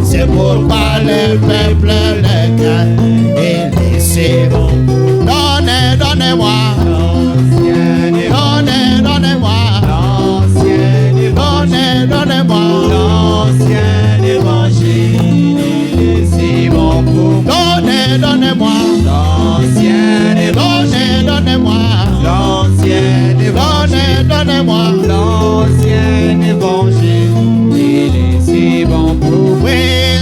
C'est pourquoi le peuple le craint et les seront. Donnez, donnez-moi. Donnez, donnez-moi. Donnez, donnez-moi. L'ancien évangile, c'est bon pour moi. Donnez, donnez-moi. L'ancien évangile, Donnez, donnez-moi. l'ancien évangile, Donnez-moi. l'ancien évangile, c'est bon pour moi. Oui,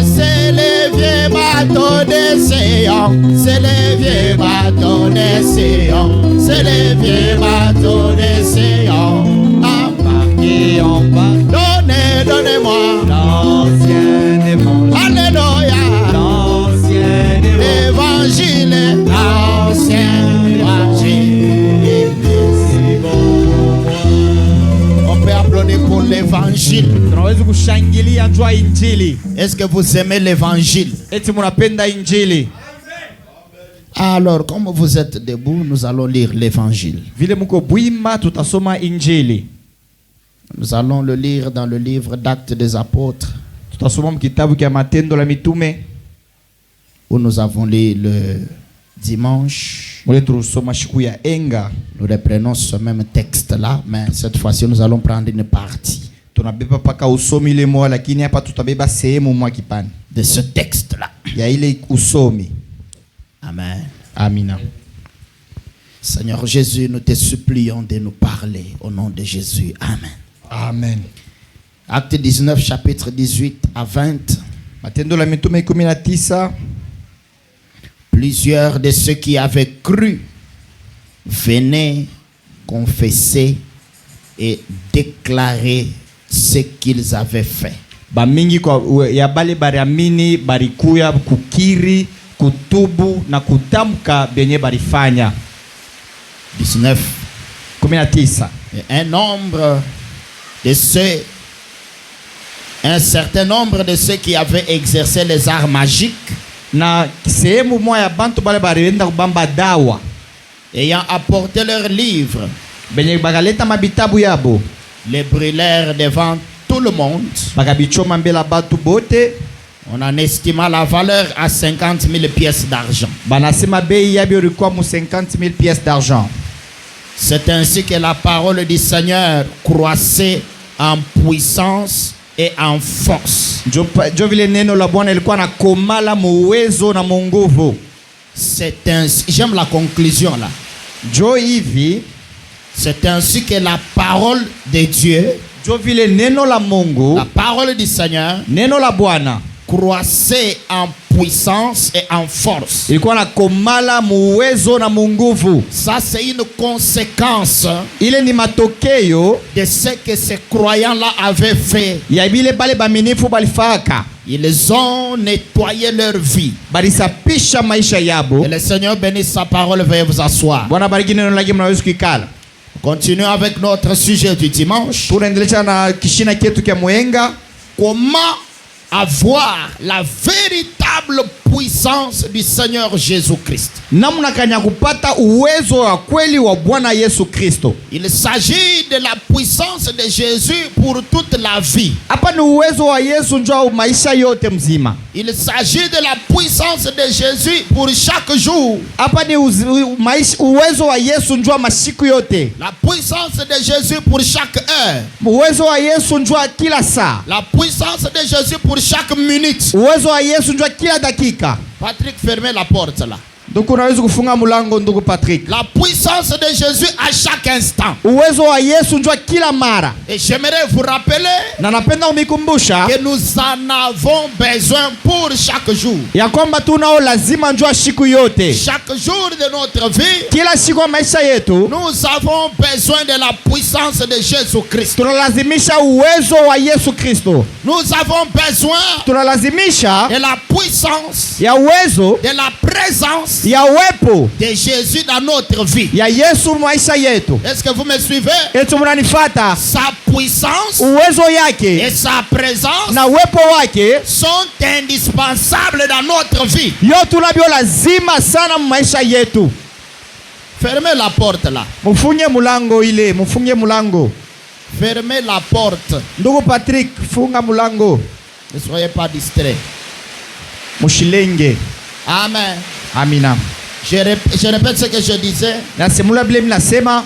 c'est les vieux bateaux de Sion. C'est les vieux bateaux de Sion. C'est les vieux bateaux de Sion. Embarqué en bas, Donnez, donnez-moi. l'ancien évangile, Alléluia. l'ancien évangile, Évangile, l'ancien évangile. c'est bon pour moi. On peut applaudir pour l'évangile. Tunaweza kushangilia jua injili. Est-ce que vous aimez l'évangile? Eti munapenda injili? Alors, comme vous êtes debout, nous allons lire l'évangile. Vile muko bwima tutasoma injili. Nous allons le lire dans le livre d'Actes des Apôtres, Tutasoma mkitabu kia Matendo la Mitume. où nous avons lu le dimanche. Mule tulisoma siku ya enga. Nous reprenons ce même texte-là, mais cette fois-ci, nous allons prendre une partie Tunabeba paka usomi ile moja, lakini hapa tutabeba sehemu moja kipande de ce texte-là. ya ile usomi. Amen. Amina. Seigneur Jésus, nous te supplions de nous parler au nom de Jésus. Amen. Amen. Acte 19, chapitre 18 à 20. Matendo la Mitume 19. Plusieurs de ceux qui avaient cru venaient confesser et déclarer ce qu'ils avaient fait. Bamingi kwa ya bale bariamini barikuya kukiri, kutubu na kutamka benye barifanya. 19. 19. Et un certain nombre de ceux qui avaient exercé les arts magiques, Na sehemu moja ya bantu bale barienda kubamba dawa, ayant apporté leurs livres, benye bakaleta mabitabu yabo, les brûlèrent devant tout le monde. bakabichoma mbele ya batu bote. On en estima la valeur à 50 000 pièces d'argent. Banasema bei yabyo ilikuwa mu 50 000 pièces d'argent. C'est ainsi que la parole du Seigneur croissait en puissance et en force. Jo vile neno la Bwana ilikuwa na komala muwezo na munguvu. C'est ainsi, j'aime la conclusion là. Jo hivi, C'est ainsi que la parole de Dieu, jo vile neno la Mungu, la parole du Seigneur, neno la Bwana croissait en puissance et en force. ilikuwa na komala muwezo na munguvu. Ça, c'est une conséquence Ile ni matokeo de ce que ces croyants-là avaient fait. ya bile bale baminifu balifaka. Ils ont nettoyé leur vie. Balisapisha maisha yabo. Que le Seigneur bénisse sa parole. Veuillez vous asseoir. Bwana bariki neno lake, mnaweza kuikala. Continuons avec notre sujet du dimanche. Tunaendelea na kishina kietu kia mwenga. Comment avoir la véritable puissance du Seigneur Jésus-Christ. Namna kanya kupata uwezo wa kweli wa Bwana Yesu Kristo. Il s'agit de la puissance de Jésus pour toute la vie. Hapa ni uwezo wa Yesu njoo maisha yote mzima. Il s'agit de la puissance de Jésus pour chaque jour. Hapa ni uwezo wa Yesu njoo masiku yote. La puissance de Jésus pour chaque heure. Uwezo wa Yesu njoo kila saa. La puissance de Jésus pour chaque minute. Uwezo wa Yesu njoo kila dakika. Patrick, fermez la porte là. Donc unaweza kufunga mlango ndugu Patrick. La puissance de Jésus à chaque instant. Uwezo wa Yesu njoo kila mara. Et j'aimerais vous rappeler Na napenda umikumbusha que nous en avons besoin pour chaque jour. ya kwamba tunao lazima njoo siku yote. Chaque jour de notre vie, Kila siku ya maisha yetu nous avons besoin de la puissance de Jésus-Christ. tunalazimisha uwezo wa Yesu Kristo. Nous avons besoin Tunalazimisha de la puissance, ya uwezo de la présence ya uwepo de Jésus dans notre vie. ya Yesu maisha yetu. Est-ce que vous me suivez? Etu mnanifuata? Sa puissance Uwezo yake et sa présence na uwepo wake sont indispensables dans notre vie. yote tunabyo lazima sana maisha yetu. Fermez la porte là. Mufunge mulango ile, mufunge mulango. Fermez la porte. Ndugu Patrick, funga mulango. Ne soyez pas distraits. Mushilenge. Amen. Amina. Je répète ce que je disais. Nasemula bile mnasema.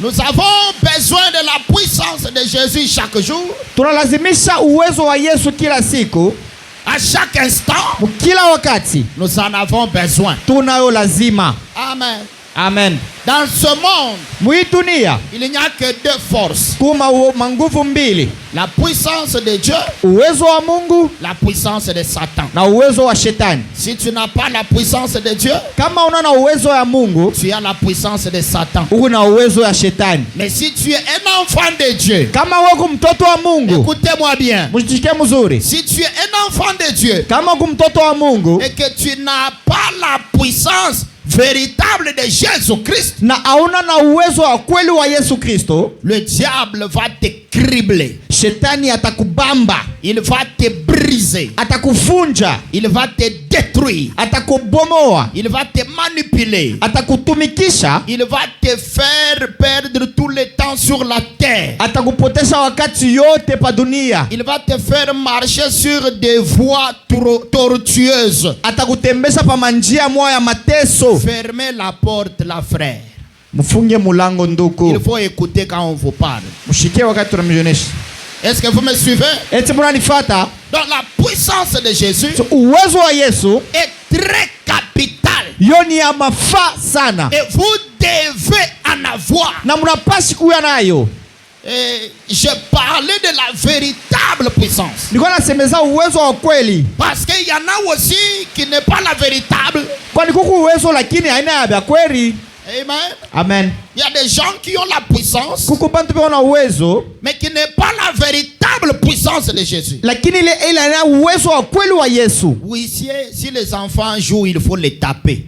Nous avons besoin de la puissance de Jésus chaque jour. Tunalazimisha uwezo wa Yesu kila siku. À chaque instant. Kila wakati. Nous en avons besoin. Tunayo lazima. Amen. Amen. Dans ce monde, il n'y a que deux forces. Manguvu mbili. La puissance de Dieu, uwezo wa Mungu, la puissance de Satan. Na uwezo wa shetani. Si tu n'as pas la puissance de Dieu, kama una uwezo ya Mungu, tu as la puissance de Satan. Una uwezo ya shetani. Mais si tu es un enfant de Dieu, kama wewe mtoto wa Mungu, écoutez-moi bien. Mshike mzuri. Si tu es un enfant de Dieu, kama mtoto wa Mungu, et que tu n'as pas la puissance véritable de Jésus-Christ, na auna na uwezo wa kweli wa Yesu Kristo, le diable va te cribler. Shetani atakubamba. Il va te briser. Atakufunja. Il va te détruire. Atakubomoa. Il va te manipuler. Atakutumikisha. Il va te faire perdre tout le temps sur la terre. Atakupotesha wakati yote pa dunia. Il va te faire marcher sur des voies tortueuses. Atakutembesha pa manjia moya ya mateso. Fermez la porte, la frère. Mfunge mulango nduku. Il faut écouter quand on vous parle. Mshike wakati tunamjonesha. Est-ce que vous me suivez? Eti mnanifuata? Donc la puissance de Jésus, so, uwezo wa Yesu est très capital. Yoni ya mafaa sana. Et vous devez en avoir. Na mnapaswa kuwa nayo. Je parlais de la véritable puissance. Nilikuwa nasemeza uwezo wa kweli. Parce qu'il y en a aussi qui n'est pas la véritable. Kwani kuko uwezo lakini haina ya kweli. Amen. Amen. Il y a des gens qui ont la puissance, kuko bantu wana uwezo, mais qui n'est pas la véritable puissance de Jésus. Lakini ile ina uwezo wa kweli wa Yesu. Oui, si les enfants jouent, il faut les taper.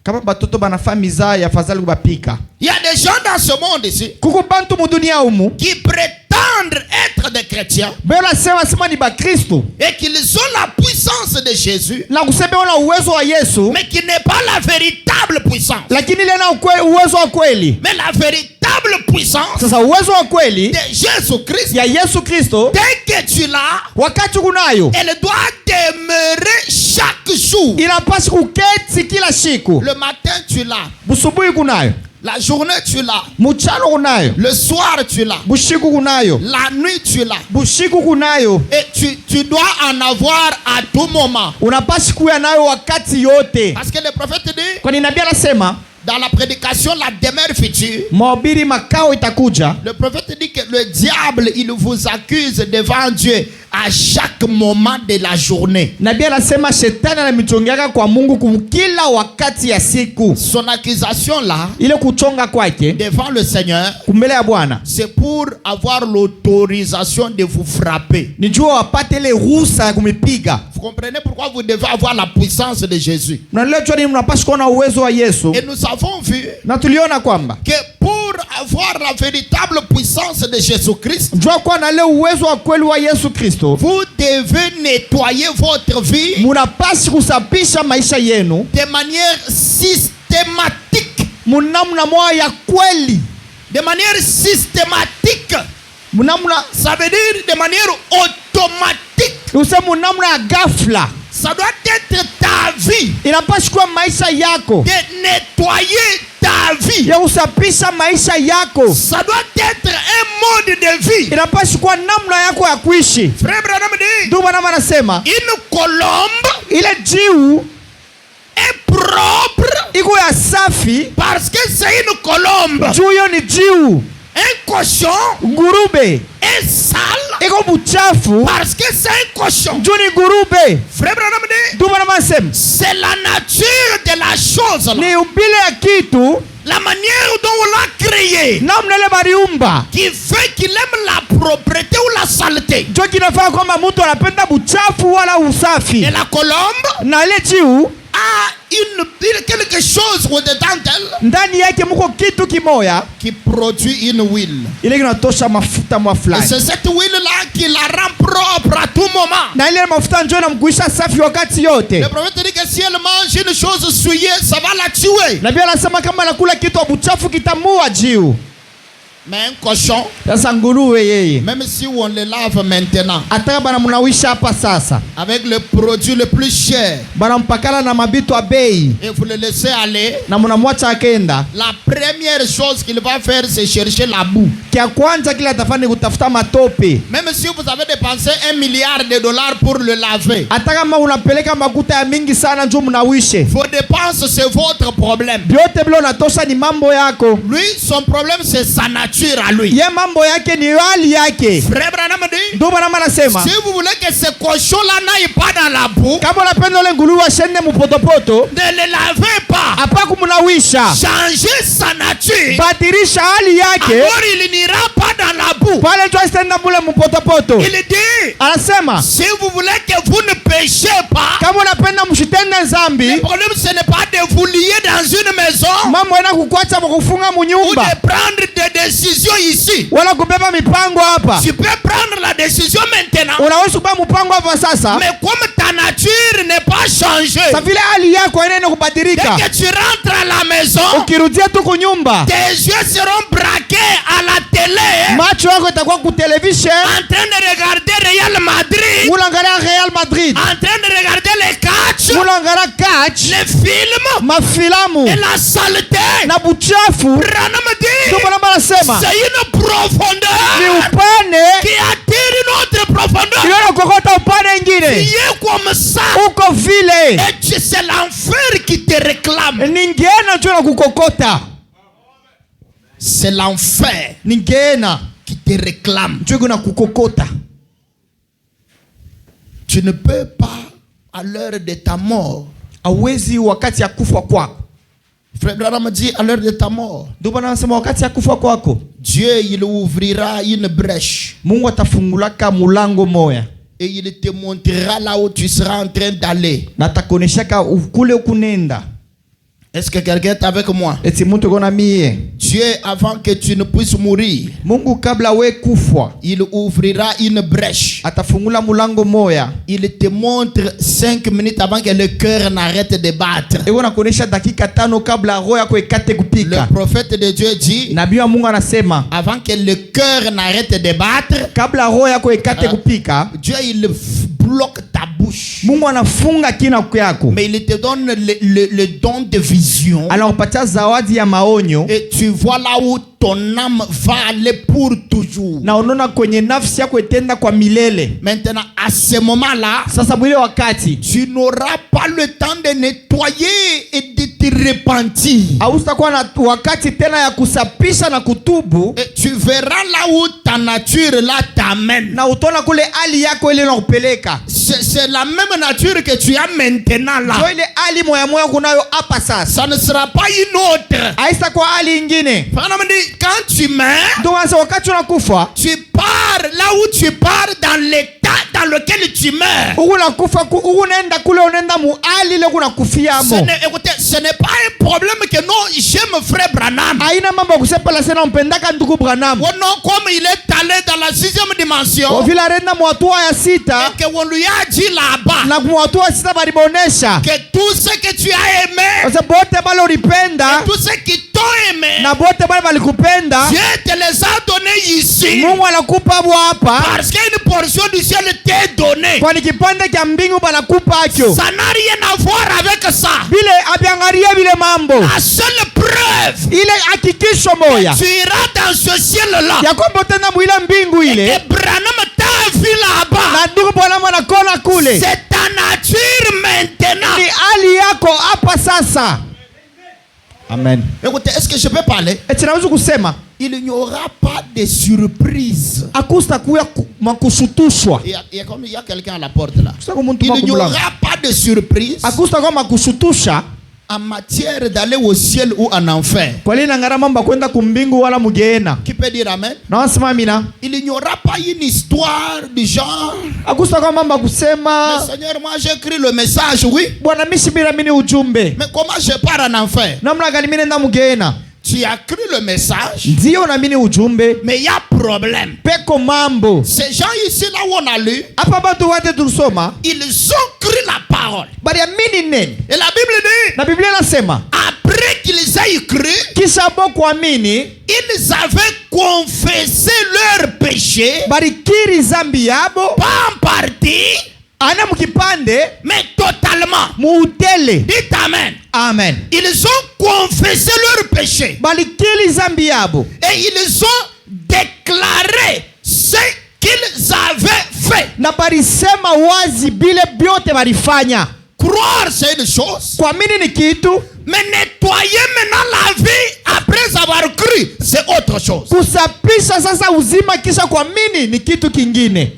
Kama batoto banafamiza ya fadhali kubapika. Il y a des gens dans ce monde ici kuko bantu mu dunia humu qui prétendent être des chrétiens bela sema sema ni ba Kristo et qu'ils ont la puissance de Jésus, na kusema wana uwezo wa Yesu, mais qui n'est pas la véritable puissance. Lakini ile na uwezo wa kweli. Mais la véritable puissance sasa uwezo wa kweli de Jésus-Christ, ya Yesu Kristo, dès que tu l'as, wakati kunayo, elle doit demeurer chaque jour. Inapaswa kuketi kila siku. Le matin tu l'as, busubuhi kunayo, la journée tu l'as, mchana kunayo, le soir tu l'as, bushiku kunayo, la nuit tu l'as, bushiku kunayo. Et tu dois en avoir à tout moment. Unapaswa kuwa nayo wakati yote. Parce que le prophète dit, kwani nabii anasema dans la prédication la demeure future, mahubiri makao itakuja, le prophète dit que le diable il vous accuse devant Dieu à chaque moment de la journée. Nabii anasema shetani anamichongeka kwa Mungu kila wakati ya siku. Son accusation là, ile kuchonga kwake devant le Seigneur, kumbele ya Bwana, c'est pour avoir l'autorisation de vous frapper. Nijua wapate ile ruhusa ya kumipiga. Vous comprenez pourquoi vous devez avoir la puissance de Jésus. Mnaelewa nini mnapaswa kuwa na uwezo wa Yesu? Et nous avons vu na tuliona kwamba que pour avoir la véritable puissance de Jésus-Christ, njua kwa na ile uwezo wa kweli wa Yesu Kristo, vous devez nettoyer votre vie, mnapaswa kusafisha maisha yenu de manière systématique. Mnamna moja ya kweli, de manière systématique. Mnamna, ça veut dire de manière automatique. Usema mnamna ya ghafla. Ça doit être ta vie. Inapaswa kuwa maisha yako. De nettoyer ta vie. Ya usafisha maisha yako. Ça doit être un mode de vie. Inapaswa kuwa namna yako ya kuishi. Frère Branham dit, ndugu Branham anasema, une colombe ile jiu est propre iko ya safi parce que c'est une colombe. Juu hiyo ni jiu. Un cochon, ngurube, est sale iko buchafu parce que c'est un cochon. Juu ni ngurube. Frère Branham dit, ndugu Branham anasema, c'est la nature de la chose. Ni umbile ya kitu, la manière dont on l'a créé, namna ile baliumba, qui fait qu'il aime la propreté ou la saleté. Ndio kinafanya kwamba mtu anapenda buchafu wala usafi. Et la colombe na ile jiu a quelque chose au-dedans d'elle, ndani yake mko kitu kimoya qui produit une huile. Ile kinatosha mafuta mwa fulani. Et c'est cette huile là qui la rend propre à tout moment. Na ile mafuta ndio inamkuisha safi wakati yote. Le prophète dit que si elle mange une chose souillée, ça va la tuer. Nabii anasema kama anakula kitu buchafu kitamua jiu. Mais un cochon, Sasa nguruwe yeye même si on le lave maintenant, ataka bana mnawisha hapa sasa, avec le produit le plus cher, bana mpakala na mabitu ya bei et vous le laissez aller, na mnamwacha akenda, la première chose qu'il va faire, c'est chercher la boue. kia kwanza kila atafanya ni kutafuta matope. Même si vous avez dépensé $1 milliard pour le laver, Hata kama unapeleka makuta ya mingi sana njoo mnawishe, vos dépenses, c'est votre problème. vyote vile unatosha ni mambo yako. Lui, son problème, c'est sa nature à lui. Ye mambo yake ni hali yake. Frère Branham dit, Ndio bana anasema si vous voulez que ce cochon-là n'aille pas dans la boue, kama unapenda ile nguruwe ashende mupotopoto, ne le lavez pas. hapa kumnawisha, Changez sa nature. badilisha hali yake, Alors il n'ira pas dans la boue. pale ndio asenda mule mupotopoto. Il dit, Anasema si vous voulez que vous ne péchez pas, kama unapenda mshitende le zambi, problème ce n'est pas de vous lier dans une maison mambo yana kukwacha kufunga ou munyumba de prendre des décisions ici. wala kubeba mipango hapa. Tu peux prendre la décision maintenant, Unaweza kubeba mpango hapa sasa, mais comme ta nature n'est pas changée, sa vile hali yako haina kubadilika. dès que tu rentres à la maison, Ukirudia tu kunyumba, tes yeux seront braqués à la télé, macho yako itakuwa ku television, en train de regarder Real Madrid, unaangalia Real Madrid, en train de regarder les catchs, unaangalia catch, les films mafilamu et la saleté. na buchafu. Branham dit, Ndio bwana anasema c'est une ni profondeur upane qui attire une autre profondeur. ile kokota upane Tu ingine, es comme ça. uko vile Et c'est l'enfer qui te réclame. ningeena tu na kukokota, C'est l'enfer ningeena qui te réclame. tu na kukokota. Tu ne peux pas, à l'heure de ta mort, Hawezi wakati ya kufa kwako. Frère Branham dit, à l'heure de ta mort, Ndio bwana anasema wakati ya kufa kwako Dieu, il ouvrira une brèche Mungu atafungulaka mulango moya et il te montrera là où tu seras en train d'aller. na atakoneshaka kule ukunenda. Est-ce que quelqu'un est avec moi? Eti mtu kona mie Dieu, avant que tu ne puisses mourir, Mungu kabla we kufwa il ouvrira une brèche. atafungula mulango moya, Il te montre 5 minutes avant que le cœur n'arrête de battre. eko nakonesha dakika 5 kabla roho yako ikate Le kupika. prophète de Dieu dit, Nabii wa Mungu anasema avant que le cœur n'arrête de battre, kabla roho yako ikate kupika, Dieu il bloque ta bouche. Mungu anafunga kina yako, Mais il te donne le don de vision. anakupatia zawadi ya maonyo, Et tu vois là où ton âme va aller pour toujours. na unaona kwenye nafsi yako itenda kwa milele. Maintenant, à ce moment-là, Sasa mwile wakati tu n'auras pas le temps de nettoyer et de te repentir. hautakuwa na wakati tena ya kusapisha na kutubu, Et tu verras là où ta nature là t'amène. na utaona kule hali yako ile inakupeleka. C'est la même nature que tu as maintenant Ndio là. ile hali moya moya kunayo hapa sasa, Ça ne sera pas une autre. haisa kwa hali ingine. Frère, me dit, quand tu meurs, Ndio sasa wakati unakufa, tu pars là où tu pars dans l'état dans lequel tu meurs. unakufa unaenda kule, unaenda mu hali ile kunakufia mo. Écoutez, ce n'est pas un problème que non, j'aime frère Branham. Haina mambo ya kusepela sana mpendaka ndugu Branham. Oh non, comme il est allé dans la 6e dimension, Vile arenda mu hatua ya sita et qu'on lui a dit là-bas na mu hatua ya sita balibonesha que tout ce que tu as aimé, sasa bote bale ulipenda tout ce qui t'ont aimé, na bote bale balikupenda, Dieu te les a donnés ici. Mungu anakupa hapo hapa, Parce qu'une portion du ciel t'est donnée. kwani kipande cha mbingu banakupa hicho. Ça n'a rien à voir avec ça. Vile abiangalia vile mambo, La seule preuve ile hakikisho moya tu iras dans ce ciel-là ya kwamba utenda mwile mbingu ile, et Branham t'a vu là-bas. na ndugu Branham anakona kule, C'est ta nature maintenant. ni hali yako hapa sasa. Amen. Écoutez, est-ce que je peux parler? Eti naweza kusema Il n'y aura pas de surprise. akusta kuya makushutushwa, Il y a quelqu'un à la porte là. il Il n'y aura pas de surprise akusta kwa makushutusha en matière d'aller au ciel ou en enfer. kwa lini ngara mambo kwenda kumbingu wala mugeena. Qui peut dire amen? Na wasema amina. Il n'y aura pas une histoire du genre. Akusta kwa mambo Mais kusema Seigneur, moi j'ai écrit le message, oui. Bwana mishi bila mini ujumbe. Mais comment je pars en enfer? Namna gani mimi nenda mugeena? Tu as écrit le message, Ndio na mini ujumbe. mais il y a problème. Peko mambo. Ces gens ici là où on a lu, Hapa batu wate tulisoma ils ont cru la parole. bali amini nini? Et la Bible dit, Na Biblia inasema après qu'ils aient cru, kisha bo kuamini ils avaient confessé leur péché, balikiri zambi yabo pas en partie, ana mukipande mais totalement. muutele. Dites amen. Amen. Ils ont confessé leur péché Balikiri zambi yabo et ils ont déclaré ce qu'ils avaient fait. na balisema wazi bile byote balifanya. Croire, c'est une chose, Kuamini ni kitu, mais nettoyer maintenant la vie après avoir cru, c'est autre chose. kusapisha sasa uzima kisha kuamini ni kitu kingine.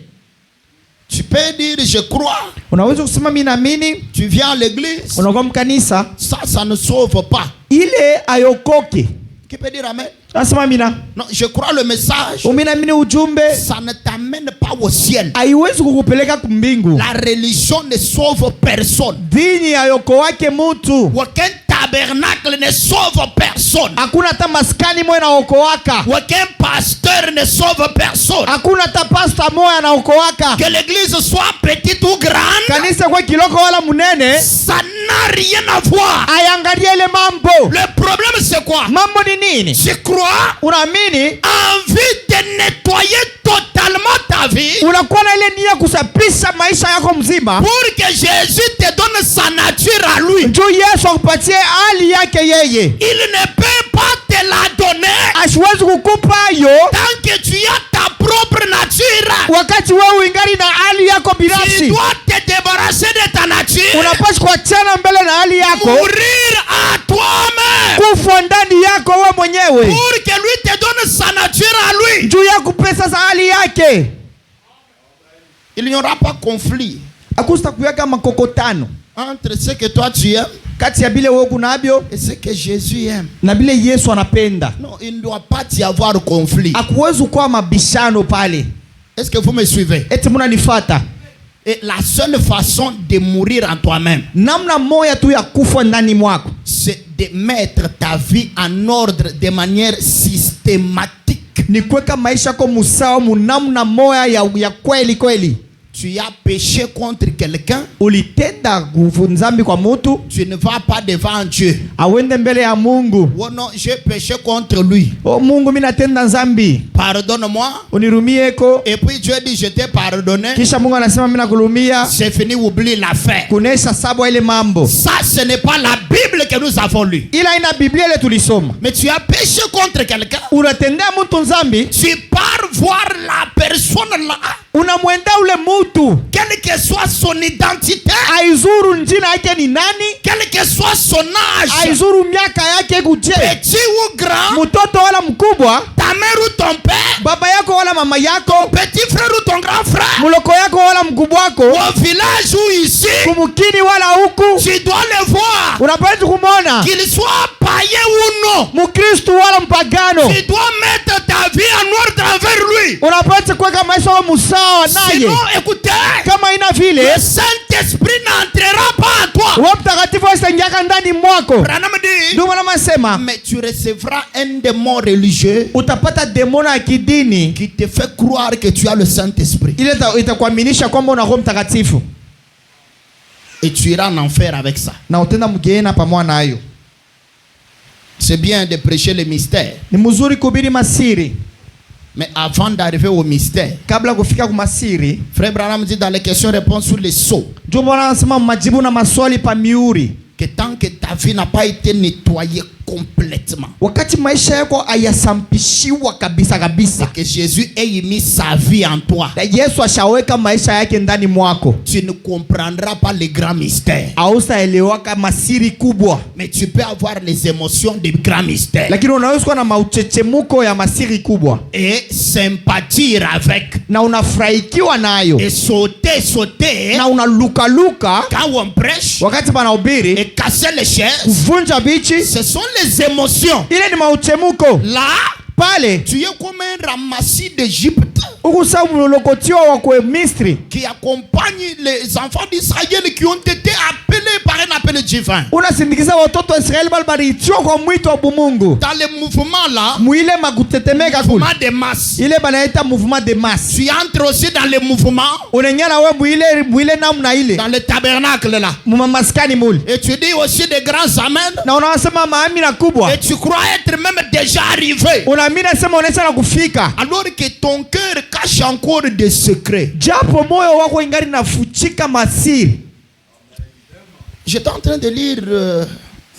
Tu peux dire je crois, Unaweza kusema mimi naamini, tu viens à l'église, unakuwa mkanisa, ça ne sauve pas. ile ayokoke. Qui peut dire amen? Nasema mina, Non, je crois le message, uminaamini ujumbe ça ne t'amène pas au ciel. haiwezi kukupeleka kumbingu. La religion ne sauve personne. Dini ayokowake mutu. Aucun tabernacle ne sauve personne. Hakuna hata maskani moja naokowaka. Aucun pasteur ne sauve personne. Hakuna hata pasta moja naokowaka. Que l'église soit petite ou grande, Kanisa kwa kiloko wala munene, ça n'a rien à voir. ayangalia ile mambo. Le problème c'est quoi? Mambo ni nini? Je crois, Unaamini, envie de nettoyer totalement ta vie unakuwa na ile nia kusapisha maisha yako mzima. pour que Jésus te donne sa nature à lui. Njoo Yesu akupatie hali yake yeye. Il ne peut pas te la donner Asiwezi kukupa yo tant que tu as ta propre nature. wakati wewe ingali na hali yako Tu binafsi. dois te débarrasser de ta nature, Unapaswa kuachana mbele na hali yako, mourir à toi-même kufa ndani yako wewe mwenyewe. pour que lui te donne sa nature à lui. Juu ya kupesa za hali yake. Il n'y aura pas conflit Akusta kuyaka makokotano entre ce que toi tu aimes kati ya bile wewe kunabyo et ce que Jésus aime. na bile Yesu anapenda. Non, il ne doit pas y avoir conflit. Hakuwezi kuwa mabishano pale. Est-ce que vous me suivez? Eti mnanifuata? Et la seule façon de mourir en toi-même, Namna moya tu ya kufa ndani mwako, c'est de mettre ta vie en ordre de manière systématique. ni kuweka maisha yako musawa munamna moya ya kweli kweli. Tu as péché contre quelqu'un, Ulitenda nzambi kwa mutu, tu ne vas pas devant Dieu. awende mbele ya Mungu. Oh non, j'ai péché contre lui. O Mungu, mimi natenda nzambi, Pardonne-moi. unirumieko. Et puis Dieu dit, je t'ai pardonné. Kisha Mungu anasema mimi nakulumia, C'est fini, oublie l'affaire. kunesha sabwa ile mambo. Ça, ce n'est pas la Bible que nous avons lue. Ila ina Biblia ile tulisoma. Mais tu as péché contre quelqu'un. Unatendea mtu nzambi, Tu pars voir la personne là, unamwenda ule mutu, quelle que soit son identité, aizuru njina yake ni nani, quel que soit son âge, aizuru miaka yake kuje, petit ou grand, mtoto wala mkubwa, ta mère ou ton père, baba yako wala mama yako, petit frère ou ton grand frère, muloko yako wala mkubwa wako, au village ou ici, kumukini wala huku, tu dois le voir, unapaswa kumwona qu'il soit païen ou non. Mukristu wala mpagano. Tu dois mettre ta vie en ordre envers lui. Unapaswa kuweka maisha yako musawa naye. Sinon, écoutez, Kama ina vile, le Saint-Esprit n'entrera pas en toi. Roho Mtakatifu asingiaka ndani mwako. Branham dit, Ndio maana nasema mais tu recevras un démon religieux utapata demona ya kidini qui te fait croire que tu as le Saint-Esprit. ile itakuaminisha kwamba una Roho Mtakatifu Et tu iras en enfer avec ça. na utenda mgeena pamoja nayo. C'est bien de prêcher le mystère. Ni mzuri kuhubiri masiri, Mais avant d'arriver au mystère, kabla kufika kwa masiri, Frère Branham dit dans les questions-réponses sur les sceaux, ndio maana anasema majibu na maswali pa miuri. que tant que ta vie n'a pas été nettoyée complètement, Wakati maisha yako ayasampishiwa kabisa kabisa, que Jésus ait mis sa vie en toi, na Yesu ashaweka maisha yake ndani mwako, tu ne comprendras pas les grands mystères. hausaelewaka masiri kubwa, Mais tu peux avoir les émotions des grands mystères lakini unaweza kuwa na mauchechemuko ya masiri kubwa et sympathier avec na unafurahikiwa nayo et sauter na unalukaluka quand on prêche wakati panahubiri, et casser les chaises. kuvunja bichi. Ce sont les émotions. Ile ni mauchemuko Là, pale. tu es comme un ramassis d'Égypte Ukusa mlokotio wa kwa Misri qui accompagne les enfants d'Israël qui ont été appelés par un appel divin. Unasindikiza watoto wa Israeli baliitiwa kwa mwito wa bumungu. Dans le mouvement là, Mwile makutetemeka kule. mouvement de masse. Ile banaita mouvement de masse. Tu entres aussi dans le mouvement. Unaingia we mwile namna ile. Dans le tabernacle là. Mumamaskani mule. Et tu dis aussi des grands amen. Na unasema maamina kubwa. Et tu crois être même déjà arrivé. Unaamini sema unaisha na kufika. Alors que ton cœur cache encore des secrets. Japo moyo wako ingari nafuchika masiri. J'étais en train de lire,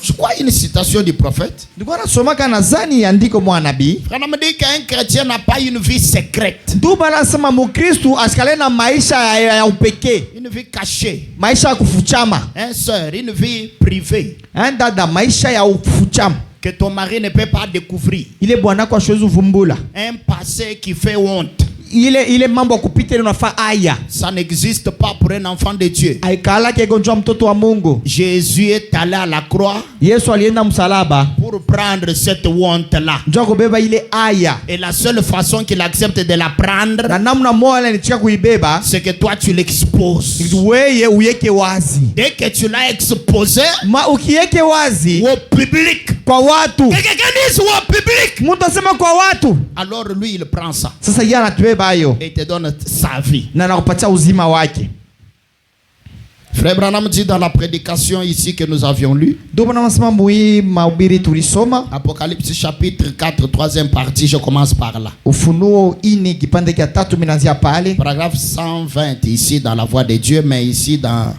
je crois, une citation du prophète. Ndiko nasomaka nazani andiko mwa nabii. Quand on me dit qu'un chrétien n'a pas une vie secrète. Nduba nasema Mkristo asikale na maisha ya upekee. Une vie cachée. Maisha ya kufuchama. Un sœur, une vie privée. Dada maisha ya ufuchama. Que ton mari ne peut pas découvrir. Ile bwana kwa shozu vumbula. Un passé qui fait honte. Ile mambo kupita ile unafaa aya. Ça n'existe pas pour un enfant de Dieu. Aikala kegonjwa mtoto wa Mungu. Jésus est allé à la croix. Yesu alienda msalaba. Pour prendre cette honte là. Njoo kubeba ile aya. Et la seule façon qu'il accepte de la prendre. Na namna moja anachika kuibeba. C'est que toi tu l'exposes. Wewe uyeke wazi. Dès que tu l'as exposé. Ukiweke wazi. Au public. Kwa watu. Quelqu'un dit au public. Mtu asema kwa watu. Alors lui il prend ça. Sasa yeye anatubeba hayo. Et te donne sa vie. Na nakupatia uzima wake. Frère Branham dit dans la prédication ici que nous avions lu. Apocalypse chapitre 4, 3e partie, je commence par là. Paragraphe 120 ici dans la voix de Dieu, mais ici dans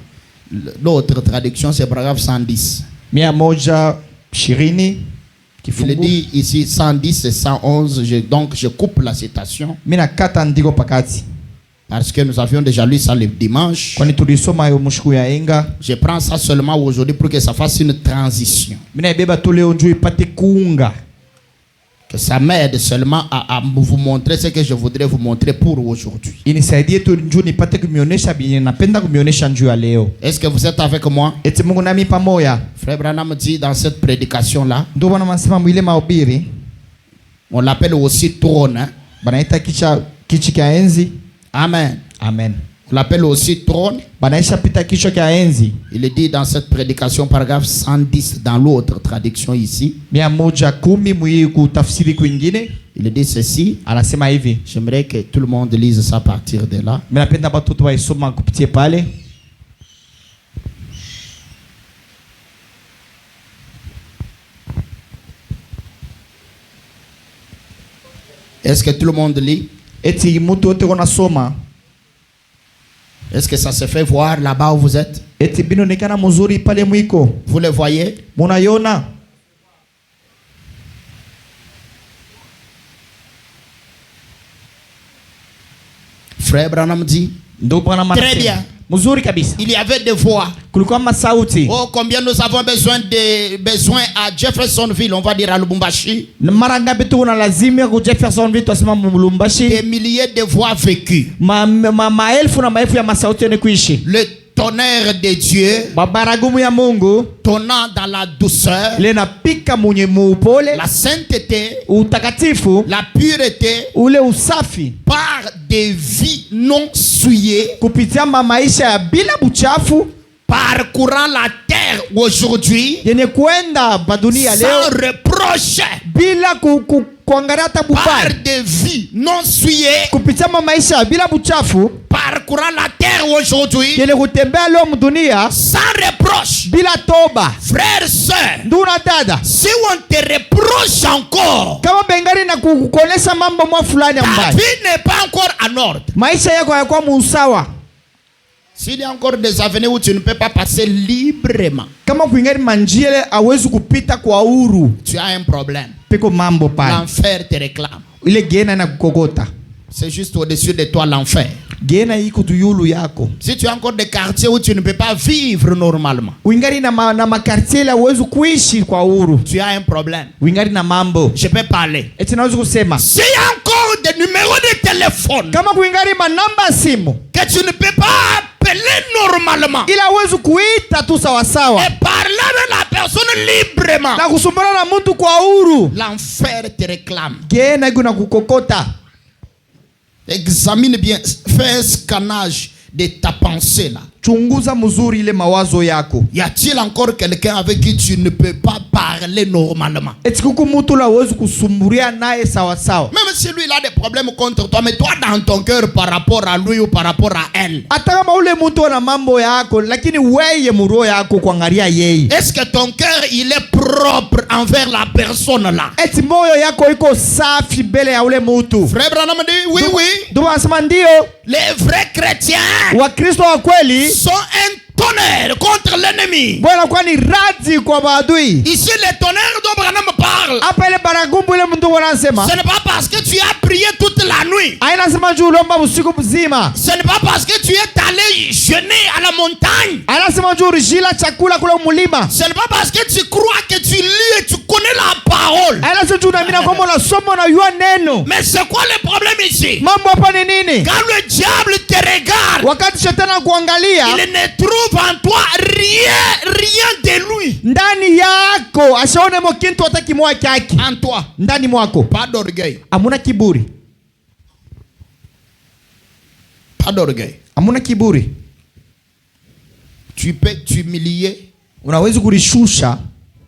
l'autre traduction c'est paragraphe 110. Il dit ici 110 et 111, donc je coupe la citation. Parce que nous avions déjà lu ça le dimanche. Je prends ça seulement aujourd'hui pour que ça fasse une transition. Que ça m'aide seulement à vous montrer ce que je voudrais vous montrer pour aujourd'hui. Est-ce que vous êtes avec moi? Frère Branham dit dans cette prédication-là, on l'appelle aussi trône. Hein? Amen. Amen. On l'appelle aussi trône. Il est dit dans cette prédication, paragraphe 110, dans l'autre traduction ici. Il dit ceci. J'aimerais que tout le monde lise ça à partir de là. Est-ce que tout le monde lit? Est-ce que ça se fait voir là-bas où vous êtes? Vous le voyez? Frère Branham dit. Très bien. Il y avait des voix. Oh, combien nous avons besoin à Jeffersonville, on va dire à Lubumbashi. Des milliers de voix vécues. Le tonnerre de Dieu tonnant dans la douceur, la sainteté, la pureté, par des vies non souillées, parcourant la terre aujourd'hui sans reproche, par des vies non souillées, parcourant la terre aujourd'hui sans reproche. Frère, sœur, si on te reproche encore, ta vie n'est pas encore en ordre. S'il y a encore des avenirs où tu ne peux pas passer librement, tu as un problème. L'enfer te réclame. C'est juste au-dessus de toi l'enfer. Si tu as encore des quartiers où tu ne peux pas vivre normalement, tu as un problème. Je peux parler. S'il y a encore des numéros de téléphone que tu ne peux pas appeler normalement et parler avec la personne librement, l'enfer te réclame. Examine bien, fais un scannage de ta pensée là. Chunguza mzuri ile mawazo yako. Y a-t-il encore quelqu'un avec qui tu ne peux pas parler normalement? Etikuku mutu la uwezi kusumburia naye sawa sawa. Même si lui il a des problèmes contre toi, mais toi dans ton cœur par rapport à lui ou par rapport à elle. Hata kama ule mutu ana mambo yako, lakini weye muro yako kuangalia yeye. Est-ce que ton cœur il est propre envers la personne là? Eti moyo yako iko safi mbele ya ule mutu. Frère Branham dit oui, oui. Ndio anasema ndio. Les vrais chrétiens Wakristo wa kweli sont un tonnerre contre l'ennemi. Bwana kwani radi kwa maadui. Ici le tonnerre dont Branham parle. Hapa ile baragumbu ile mtu anasema. Ce n'est pas parce que tu as prié toute la nuit. Aina sema juu lomba usiku mzima. Ce n'est pas parce que tu es allé jeûner à la montagne. Aina sema juu rishila chakula kula mulima. Ce n'est pas parce que tu crois que tu lis et tu connais la parole. Aina sema juu naamini kwamba unasoma na yua neno. Mais c'est quoi le problème ici? Mambo hapa ni nini? Quand le diable te regarde, wakati shetani anakuangalia, il ne trouve en toi rien de lui. Ndani yako ashaone mokintu hata kimoja chake. En toi, ndani mwako. Pas d'orgueil. Amuna kiburi. Pas d'orgueil. Amuna kiburi. Tu peux t'humilier. Unaweza kurishusha.